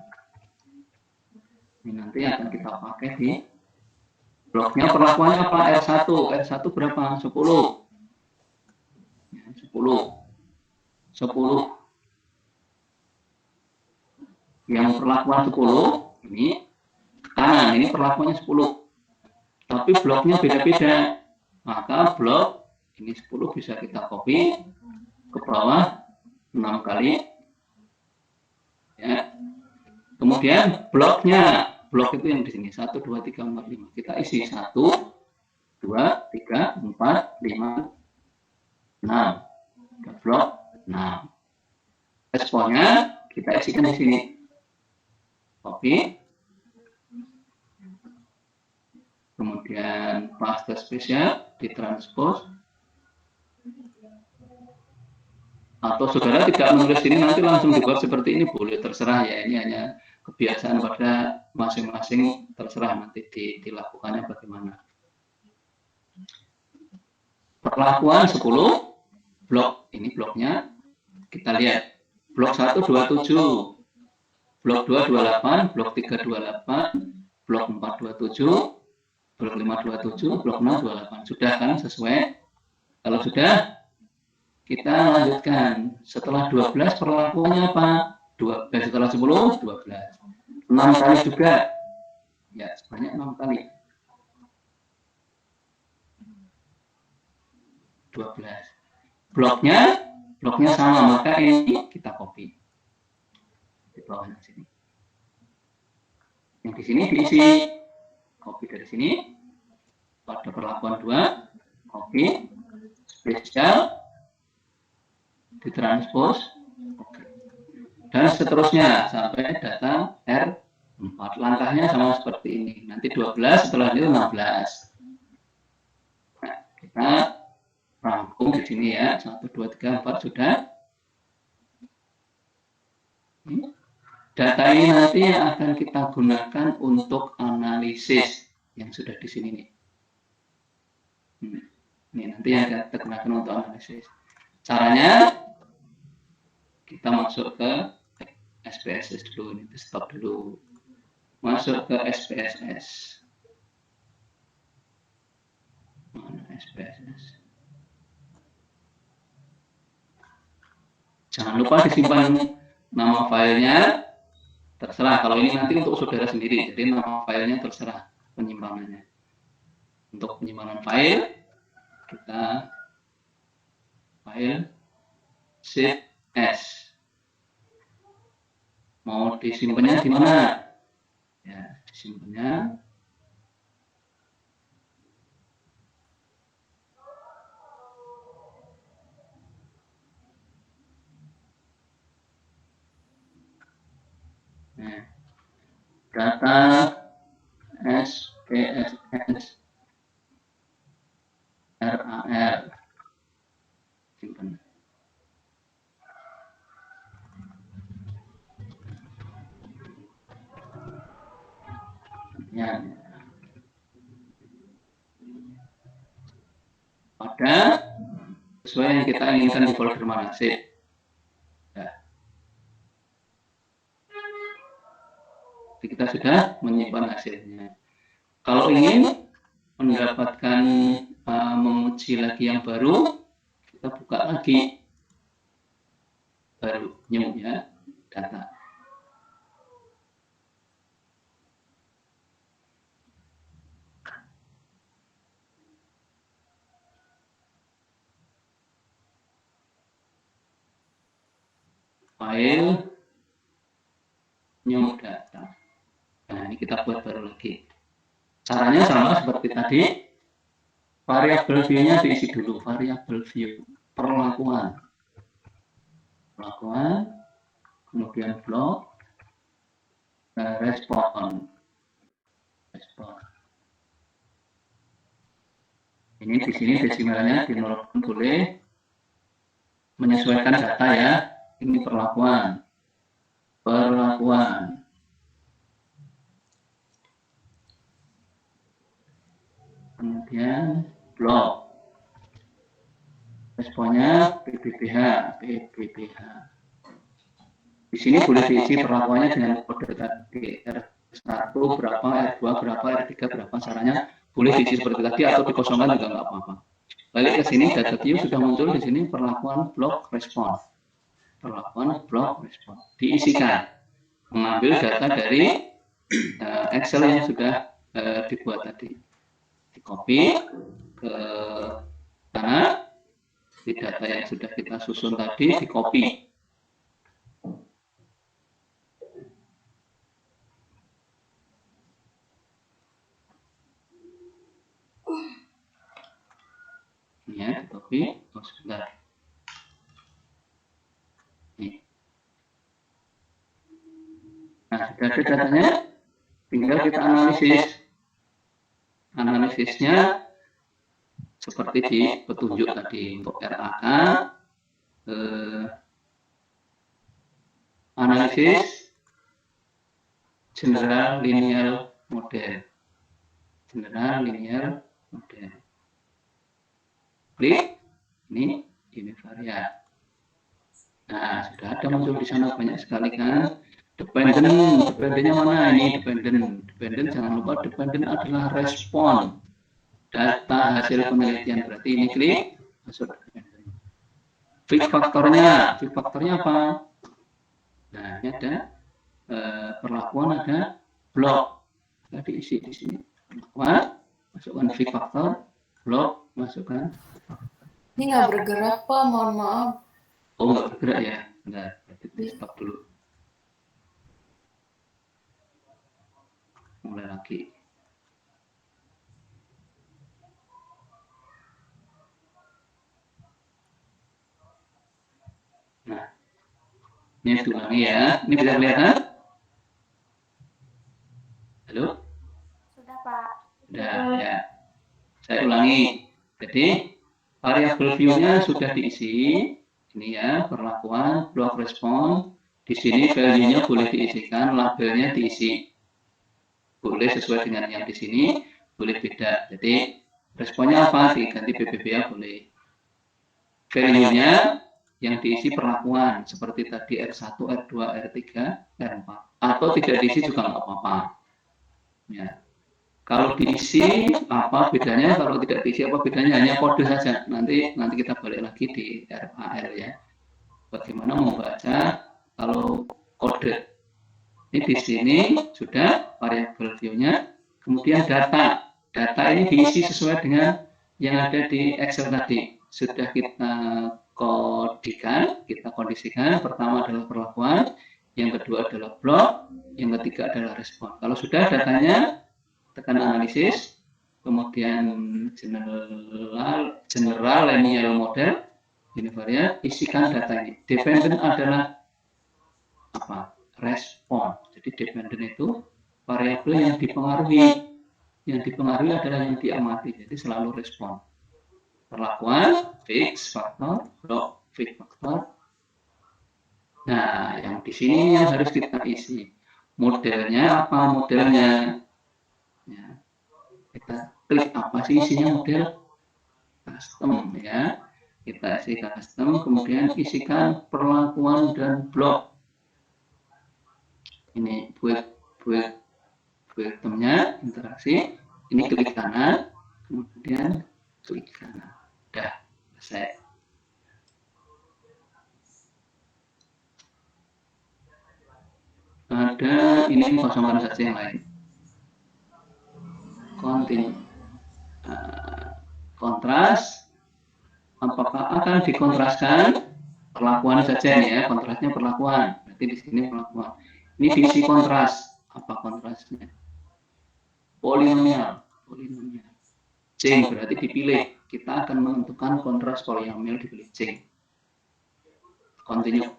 Ini nanti akan kita pakai di bloknya. Perlakuannya apa? R1. R1 berapa? 10. 10. Yang perlakuan 10 ini kanan, ini perlakuannya 10. Tapi bloknya beda-beda. Maka blok ini 10 bisa kita copy ke bawah 6 kali. Ya. Kemudian bloknya, blok itu yang di sini 1, 2, 3, 4, 5. Kita isi 1, 2, 3, 4, 5, 6. Blok 6. Responnya kita isikan di sini. Copy. Kemudian cluster spesial ditranspose. Atau saudara tidak menulis ini nanti langsung dibuat seperti ini, boleh, terserah ya. Ini hanya kebiasaan pada masing-masing, terserah nanti dilakukannya bagaimana. Perlakuan 10, blok ini bloknya kita lihat. Blok 1 27, blok 2 28, blok 3 28, blok 4 27, blok 5 27, blok 6 28. Sudah kan sesuai? Kalau sudah, kita lanjutkan. Setelah 12 perlakuannya apa? 12. Setelah 10, 12. 6 kali juga. Ya, sebanyak 6 kali. 12. Bloknya sama, maka ini kita copy. Di bawahnya sini. Yang di sini diisi. Copy dari sini. Pada perlakuan 2, copy. Spesial. Ditranspose. Okay. Dan seterusnya sampai data R4. Langkahnya sama seperti ini. Nanti 12, setelah itu 16. Nah, kita rangkum di sini ya. 1, 2, 3, 4 sudah. Data ini nanti akan kita gunakan untuk analisis yang sudah di sini nih. Ini nanti yang kita gunakan untuk analisis. Caranya kita masuk ke SPSS dulu, ini stop dulu. Masuk ke SPSS. SPSS. Jangan lupa disimpan nama filenya, terserah. Kalau ini nanti untuk saudara sendiri, jadi nama filenya terserah penyimpanannya. Untuk penyimpanan file, kita file save as. Mau disimpannya di mana? Ya, disimpannya data SPSS RAR simpan. Ya. Pada sesuai yang kita inginkan di folder mana sih? Ya. Jadi kita sudah menyimpan hasilnya. Kalau ingin mendapatkan menguji lagi yang baru, kita buka lagi baru new ya data. File new data. Nah, ini kita buat baru lagi. Caranya sama seperti tadi. Variabel view-nya diisi dulu. Variabel view perlakuan, kemudian blok, respon. Ini di sini desimalnya di 0 pun boleh, menyesuaikan data ya. Ini perlakuan. Kemudian blok. Responnya PBBH. Di sini boleh diisi perlakuannya dengan kode tadi R1 berapa, R2 berapa, R3 berapa, caranya boleh diisi seperti tadi atau dikosongkan juga nggak apa-apa. Balik ke sini, data view sudah muncul di sini perlakuan blok respon. Diisikan, mengambil data dari Excel yang sudah dibuat tadi, di copy ke sana, di data yang sudah kita susun tadi di copy. Ya, copy. Oh, sebentar. Nah, sudah ada datanya, tinggal kita analisis. Analisisnya seperti di petunjuk tadi untuk RAK, analisis general linear model. Klik ini varian. Nah, sudah ada muncul di sana banyak sekali kan. Dependennya mana ini? Dependen jangan lupa dependen adalah respon data hasil penelitian. Berarti ini klik masuk dependen. Fix faktornya apa? Nah, ini ada perlakuan, ada blok. Tadi isi di sini. Perlakuan, masukkan fix faktor, blok, masukkan. Ini nggak bergerak Pak, mohon maaf. Oh, nggak bergerak ya? Bentar, stop dulu. Mulai lagi. Nah, ini diulangi ya. Ini bisa kelihatan? Halo? Sudah Pak. Sudah ya. Saya ulangi. Jadi variabel view-nya sudah diisi. Ini ya, perlakuan, blok respon. Di sini value-nya boleh diisikan, labelnya diisi. Boleh sesuai dengan yang di sini, boleh beda. Jadi responnya apa? Diganti BBBA boleh. Value-nya yang diisi perlakuan seperti tadi R1, R2, R3, R4. Atau tidak diisi juga nggak apa-apa. Ya. Kalau diisi apa bedanya, kalau tidak diisi apa bedanya, hanya kode saja. Nanti kita balik lagi di RAL ya. Bagaimana membaca kalau kode. Ini di sini sudah variabel view-nya, kemudian data. Data ini diisi sesuai dengan yang ada di Excel tadi. Sudah kita kondisikan. Pertama adalah perlakuan, yang kedua adalah blok, yang ketiga adalah respon. Kalau sudah datanya, tekan analisis, kemudian general linear model, univariate, isikan data ini. Dependent adalah apa? Respon. Jadi dependent itu variabel yang dipengaruhi. Yang dipengaruhi adalah yang diamati. Jadi selalu respon. Perlakuan, fix, faktor, blok, fix, faktor. Nah, yang di sini yang harus kita isi. Modelnya apa? Modelnya. Ya, kita klik apa sih isinya model custom ya. Kita isi custom, kemudian isikan perlakuan dan blok. Ini buat itemnya interaksi. Ini klik kanan, kemudian klik kanan. Udah selesai. Ada ini kosongkan saja yang lain. Continue. Kontras. Apakah akan dikontraskan? Perlakuan saja nih ya, kontrasnya perlakuan. Berarti di sini perlakuan. Ini diisi kontras. Apa kontrasnya? Polinomial. C berarti dipilih. Kita akan menentukan kontras polinomial, dipilih C. Continue.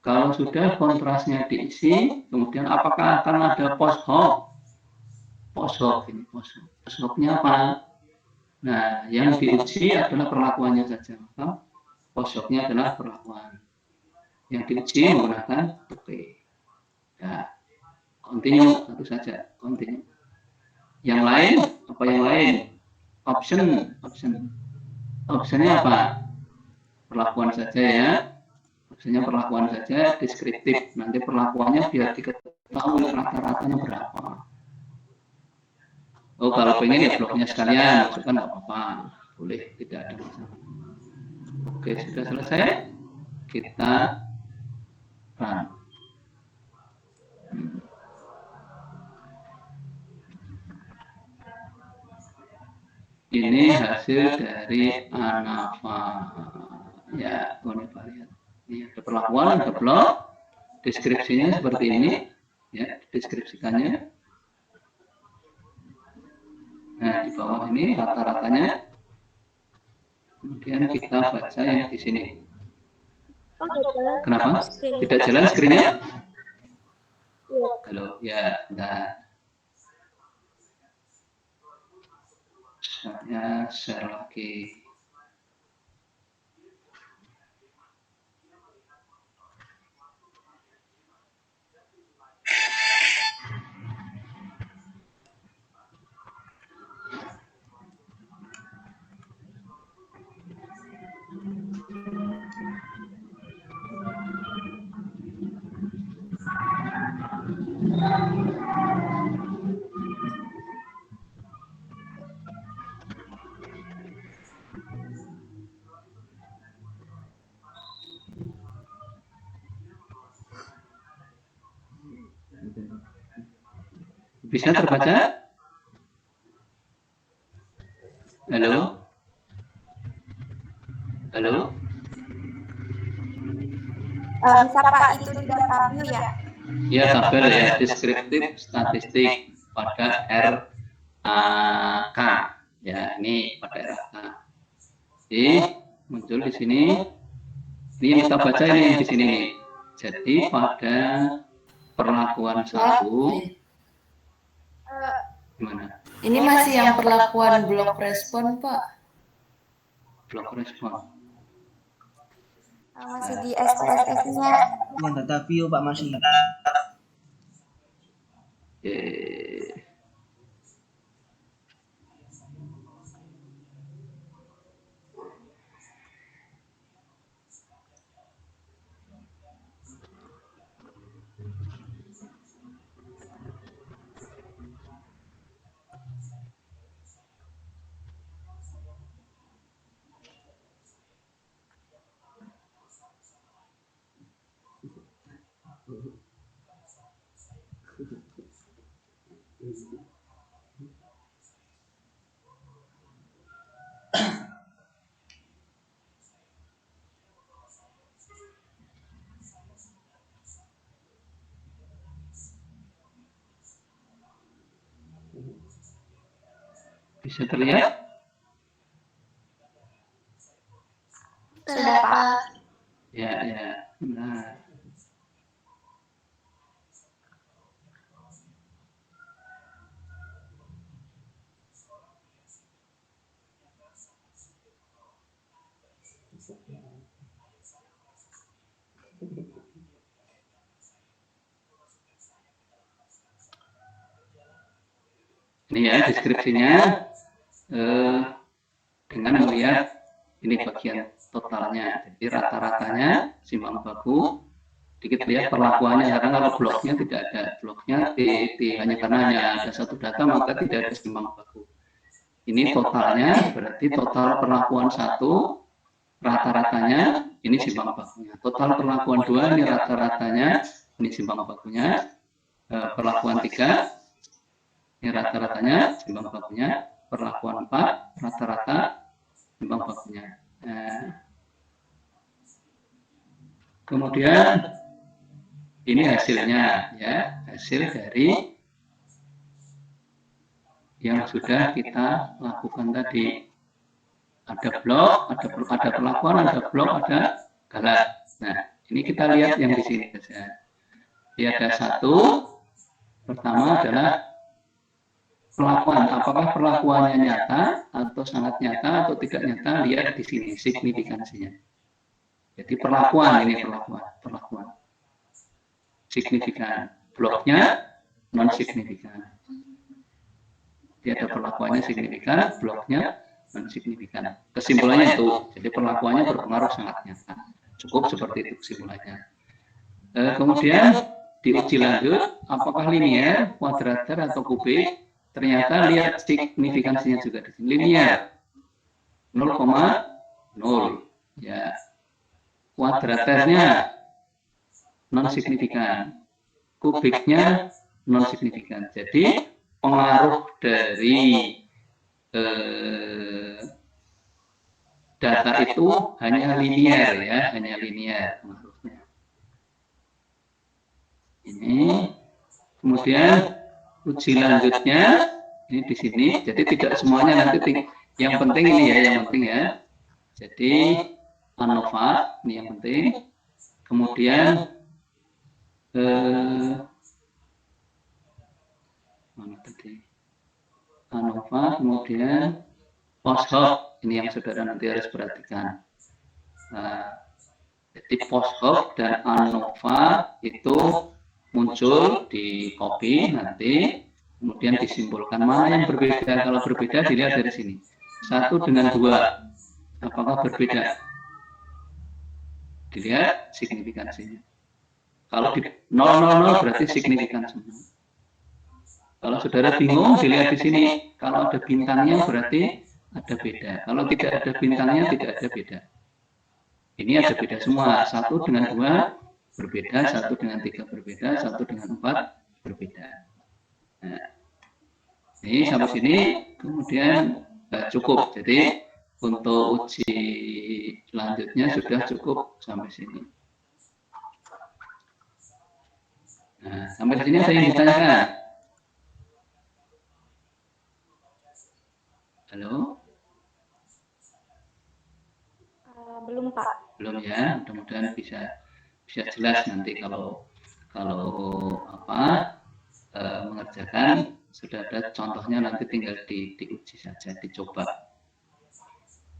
Kalau sudah kontrasnya diisi, kemudian apakah akan ada post hoc? Post hoc ini post hoc-nya apa? Nah, yang diuji adalah perlakuannya saja. Maka post hoc-nya adalah perlakuan. Yang diuji menggunakan P. Ya, continue satu saja, continue. Yang lain, apa yang lain? Optionnya apa? Perlakuan saja ya. Optionnya perlakuan saja, deskriptif. Nanti perlakuannya biar diketahui rata-ratanya berapa. Oh, kalau pengen ya bloknya sekalian, masukkan nggak apa-apa. Boleh, tidak ada masalah. Oke, sudah selesai. Kita run. Ini hasil dari ANAVA. Ya, univariate. Ini ada perlakuan, ada blok. Deskripsinya seperti ini. Ya, deskripsikannya. Nah, di bawah ini rata-ratanya. Kemudian kita baca yang di sini. Kenapa? Tidak jalan screen-nya? Halo, ya, enggak. Saya share lagi. Bisa terbaca? Halo? Halo? Bisa Pak, itu di data view ya? Ya, tabel ya, deskriptif statistik pada RAK. Ya, ini pada RAK. Jadi, muncul di sini. Ini yang kita baca ini yang di sini nih. Jadi, pada perlakuan 1, gimana? Ini masih yang perlakuan blok respon, Pak. Blok respon. Masih di SPSS-nya. Yang data view Pak masih. Bisa terlihat? Sudah, Pak. Ya, ya. Nah, ini ya deskripsinya dengan melihat ini bagian totalnya. Jadi rata-ratanya simbang baku. Dikit lihat perlakuannya, karena kalau bloknya tidak ada, bloknya hanya karena hanya ada satu data maka tidak ada simbang baku. Ini totalnya berarti total perlakuan 1 rata-ratanya ini simbang bakunya. Total perlakuan 2 ini rata-ratanya ini simbang bakunya. Perlakuan 3 ini rata-ratanya simbang bakunya. Perlakuan 4 rata-rata simbang bakunya. Kemudian ini hasilnya, ya, hasil dari yang sudah kita lakukan tadi. Ada blok, ada perlakuan, ada blok, ada galat. Nah, ini kita lihat yang di sini saja. Ini ada 1. Pertama adalah perlakuan. Apakah perlakuannya nyata atau sangat nyata atau tidak nyata? Lihat di sini signifikansinya. Jadi perlakuan, ini perlakuan. Signifikan. Bloknya non signifikan. Jadi ada perlakuannya signifikan, bloknya non signifikan. Kesimpulannya itu. Jadi perlakuannya berpengaruh sangat nyata. Cukup seperti itu kesimpulannya. Kemudian diuji lanjut, apakah linear, kuadratер atau kubik? Ternyata lihat signifikansinya juga di sini. Linear 0,0. Ya. Kuadraternya non signifikan, kubiknya non signifikan. Jadi pengaruh dari data itu hanya linear, ya, hanya linear pengaruhnya. Ini kemudian uji lanjutnya ini di sini. Jadi tidak semuanya nanti. Yang penting ini ya, yang penting ya. Jadi ANOVA ini yang penting. Kemudian mana tadi? ANOVA, kemudian post hoc, ini yang saudara nanti harus perhatikan. Nah, jadi post hoc dan ANOVA itu muncul di copy nanti, kemudian disimpulkan mana yang berbeda. Kalau berbeda dilihat dari sini. 1 dengan 2, apakah berbeda? Dilihat signifikansinya. Kalau di 000 berarti signifikan semua. Kalau saudara bingung, dilihat di sini. Kalau ada bintangnya berarti ada beda. Kalau tidak ada bintangnya tidak ada beda. Ini ada beda semua. 1 dengan 2 berbeda, 1 dengan 3 berbeda, 1 dengan 4 berbeda. Nah, ini sampai sini kemudian cukup. Jadi untuk uji lanjutnya sudah cukup sampai sini. Nah, sampai sini ada yang ditanyakan? Halo? Belum, Pak. Belum ya, mudah-mudahan bisa jelas nanti kalau mengerjakan sudah ada contohnya, nanti tinggal diuji saja, dicoba.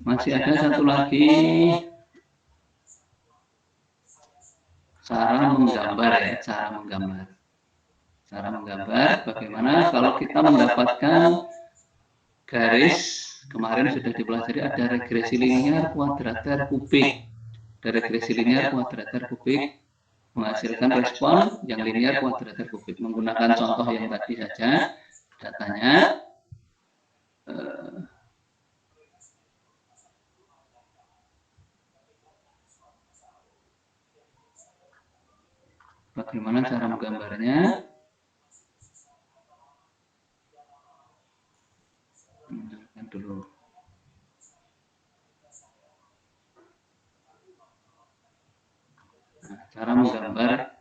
Masih ada satu lagi, cara menggambar ya, cara menggambar bagaimana kalau kita mendapatkan garis. Kemarin sudah dipelajari ada regresi linear, kuadrater, kubik. Dari regresi linear, kuadrater, kubik menghasilkan respon yang linear, kuadrater, kubik. Menggunakan contoh yang tadi saja, datanya bagaimana cara menggambarnya? dulu. Nah, cara menggambar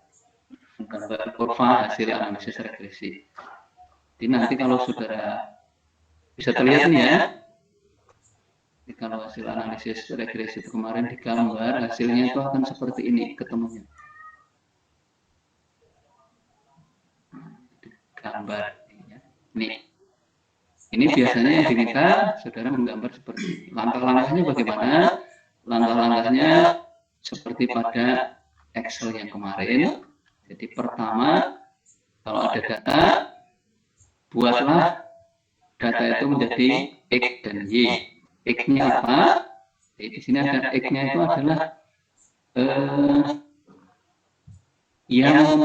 kurva hasil analisis regresi. Jadi nanti kalau saudara bisa terlihat nih ya, jadi kalau hasil analisis regresi itu kemarin digambar, hasilnya itu akan seperti ini ketemunya. Gambar ini biasanya yang diminta saudara menggambar seperti langkah-langkahnya bagaimana. Langkah-langkahnya seperti pada Excel yang kemarin. Jadi pertama, kalau ada data, buatlah data itu menjadi X dan Y. X-nya apa? Jadi di sini ada X-nya itu adalah yang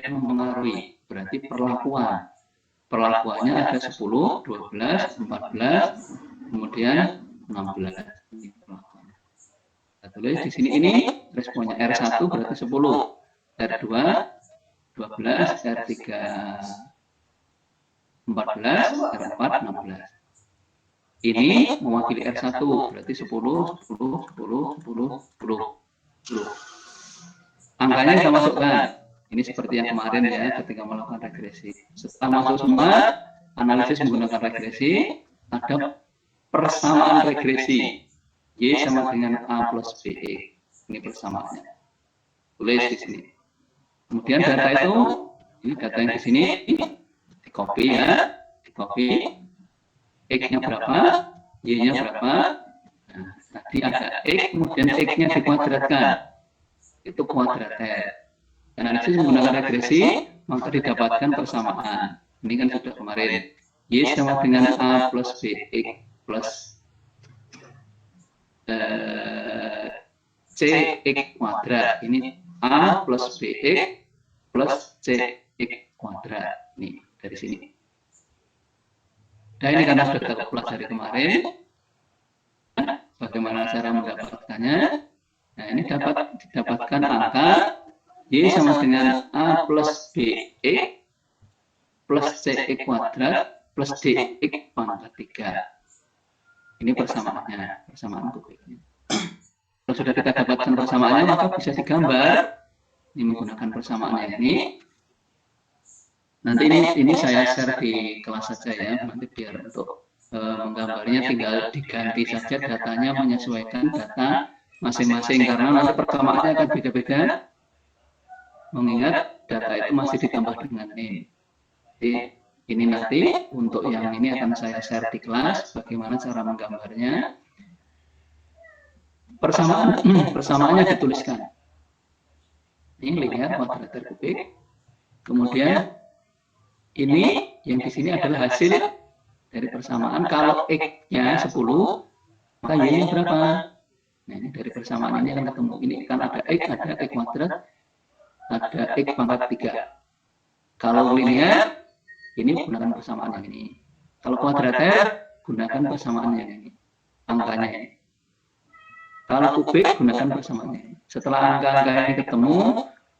mempengaruhi, berarti perlakuan. Perlakuannya ada 10, 12, 14, kemudian 16. Kita tulis di sini ini responnya R1 berarti 10, R2 12, R3 14, R4 16. Ini mewakili R1 berarti 10, 10, 10, 10, 10. Angkanya kita masukkan. Ini seperti yang kemarin ya ketika melakukan regresi. Setelah masuk semua, analisis menggunakan regresi, ada persamaan regresi. Y sama dengan A plus BE. Ini persamaannya. Tulis di sini. Kemudian data itu, ini data yang di sini, di copy ya, di copy. X-nya berapa, Y-nya berapa. Nah, tadi ada X, kemudian X-nya dikuadratkan. Itu kuadrater. Analisis menggunakan regresi, maka didapatkan persamaan. Ini kan sudah kemarin. Y sama dengan A plus BX plus CX kuadrat. Ini A plus BX plus CX kuadrat. Nih, dari sini. Nah, ini karena sudah kita pelajari kemarin. Bagaimana cara mendapatkannya? Nah, ini dapat didapatkan angka Y sama dengan A plus BE plus CX kuadrat plus DX pangkat 3. Ini persamaannya, persamaan kubiknya. Kalau sudah kita dapatkan persamaannya, maka bisa digambar. Ini menggunakan persamaannya ini. Nanti ini saya share di kelas saja ya, nanti biar untuk menggambarnya tinggal diganti saja datanya menyesuaikan data masing-masing, karena nanti persamaannya akan beda-beda. Mengingat data itu masih ditambah dengan name. Jadi ini nanti untuk yang ini akan saya share di kelas bagaimana cara menggambarnya. Persamaannya dituliskan. Ini lihat kuadrater kubik. Kemudian ini yang di sini adalah hasil dari persamaan. Kalau X-nya 10, maka Y-nya berapa? Nah, ini dari persamaan ini akan ketemu. Ini kan ada X, ada X kuadrat, ada X pangkat 3. Kalau linear, ini gunakan persamaan yang ini. Kalau kuadrater, gunakan persamaan yang ini. Angkanya ini. Kalau kubik, gunakan persamaan ini. Setelah angka-angka ini ketemu,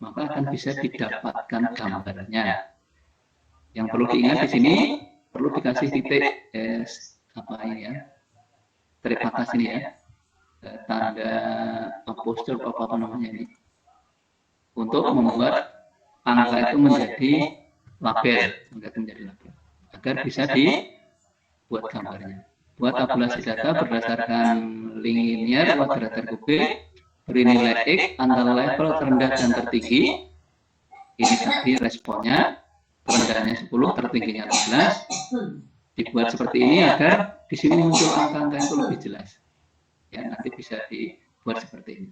maka akan bisa didapatkan gambarnya. Yang perlu diingat di sini, perlu dikasih titik apa ini ya, terima kasih ini ya, tanda apostrof apa namanya ini. Untuk membuat angka itu menjadi label, agar bisa dibuat gambarnya. Buat tabulasi data berdasarkan linear kuadrater kubik, beri nilai X antara level terendah dan tertinggi. Ini tadi responnya, terendahnya 10, tertingginya 12. Dibuat seperti ini agar di sini muncul angka-angka itu lebih jelas. Ya, nanti bisa dibuat seperti ini.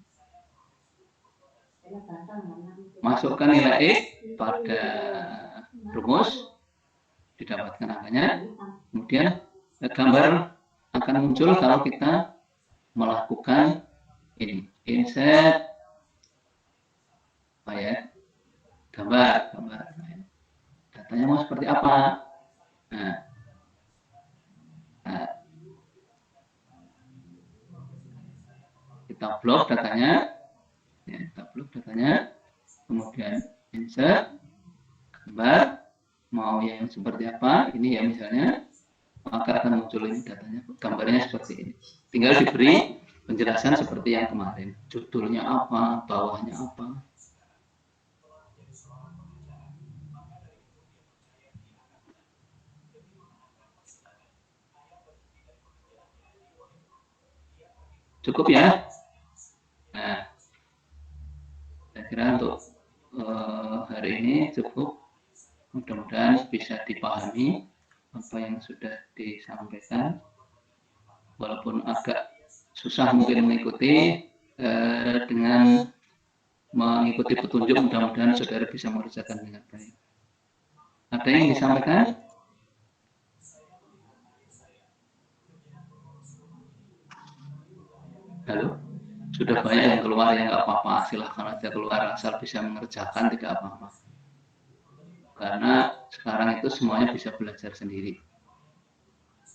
Masukkan nilai X pada rumus, didapatkan angkanya, kemudian gambar akan muncul kalau kita melakukan ini, insert gambar. Datanya mau seperti apa? Nah, kita blok datanya. Ya, kita blok datanya, kemudian insert gambar, mau yang seperti apa, ini ya misalnya maka akan muncul ini datanya, gambarnya seperti ini. Tinggal diberi penjelasan seperti yang kemarin, judulnya apa, bawahnya apa. Cukup ya? Nah, saya kira untuk hari ini cukup. Mudah-mudahan bisa dipahami apa yang sudah disampaikan. Walaupun agak susah mungkin mengikuti, dengan mengikuti petunjuk, mudah-mudahan saudara bisa mengerjakan dengan baik. Ada yang disampaikan? Halo? Sudah banyak yang keluar, ya nggak apa-apa, silahkan aja keluar, asal bisa mengerjakan tidak apa-apa. Karena sekarang itu semuanya bisa belajar sendiri.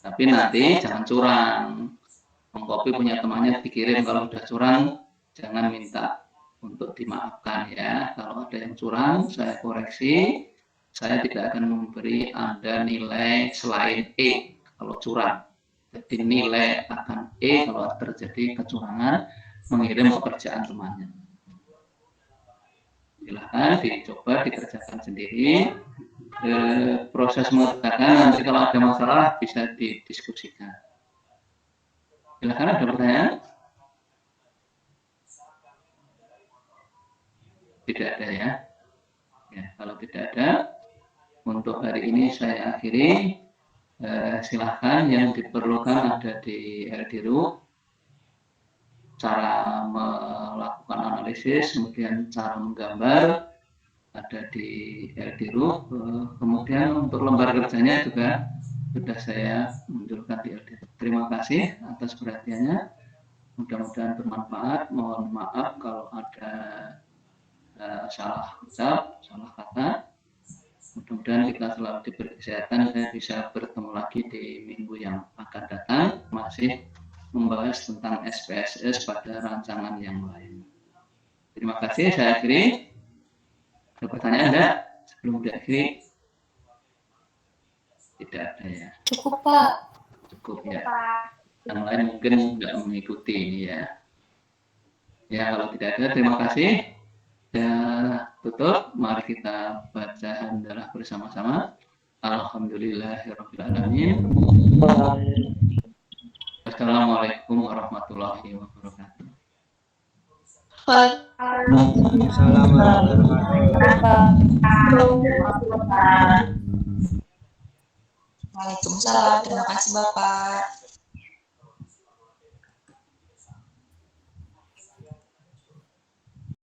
Tapi nanti jangan curang. Mengcopy punya temannya dikirim, kalau sudah curang jangan minta untuk dimaafkan ya. Kalau ada yang curang saya koreksi, saya tidak akan memberi Anda nilai selain E kalau curang. Jadi nilai akan E kalau terjadi kecurangan mengirim pekerjaan temannya. Silahkan dicoba dikerjakan sendiri. Proses mengerjakan nanti kalau ada masalah bisa didiskusikan. Silahkan, ada pertanyaan? Tidak ada ya. Ya, kalau tidak ada, untuk hari ini saya akhiri. Silahkan yang diperlukan ada di LDRU, cara melakukan analisis, kemudian cara menggambar ada di LDRU, kemudian untuk lembar kerjanya juga sudah saya munculkan di LDRU. Terima kasih atas perhatiannya, mudah-mudahan bermanfaat. Mohon maaf kalau ada salah ucap, salah kata. Mudah-mudahan kita selalu diberi kesehatan dan bisa bertemu lagi di minggu yang akan datang, masih membahas tentang SPSS pada rancangan yang lain. Terima kasih, saya akhiri. Ada pertanyaan enggak sebelum diakhiri? Tidak ada ya. Cukup, Pak. Cukup ya. Yang lain mungkin nggak mengikuti ini ya. Ya, kalau tidak ada, terima kasih. Ya, tutup. Mari kita baca hamdalah bersama-sama. Alhamdulillahirrahmanirrahim. Assalamualaikum warahmatullahi wabarakatuh. Waalaikumsalam warahmatullahi wabarakatuh. Waalaikumsalam. Terima kasih Bapak.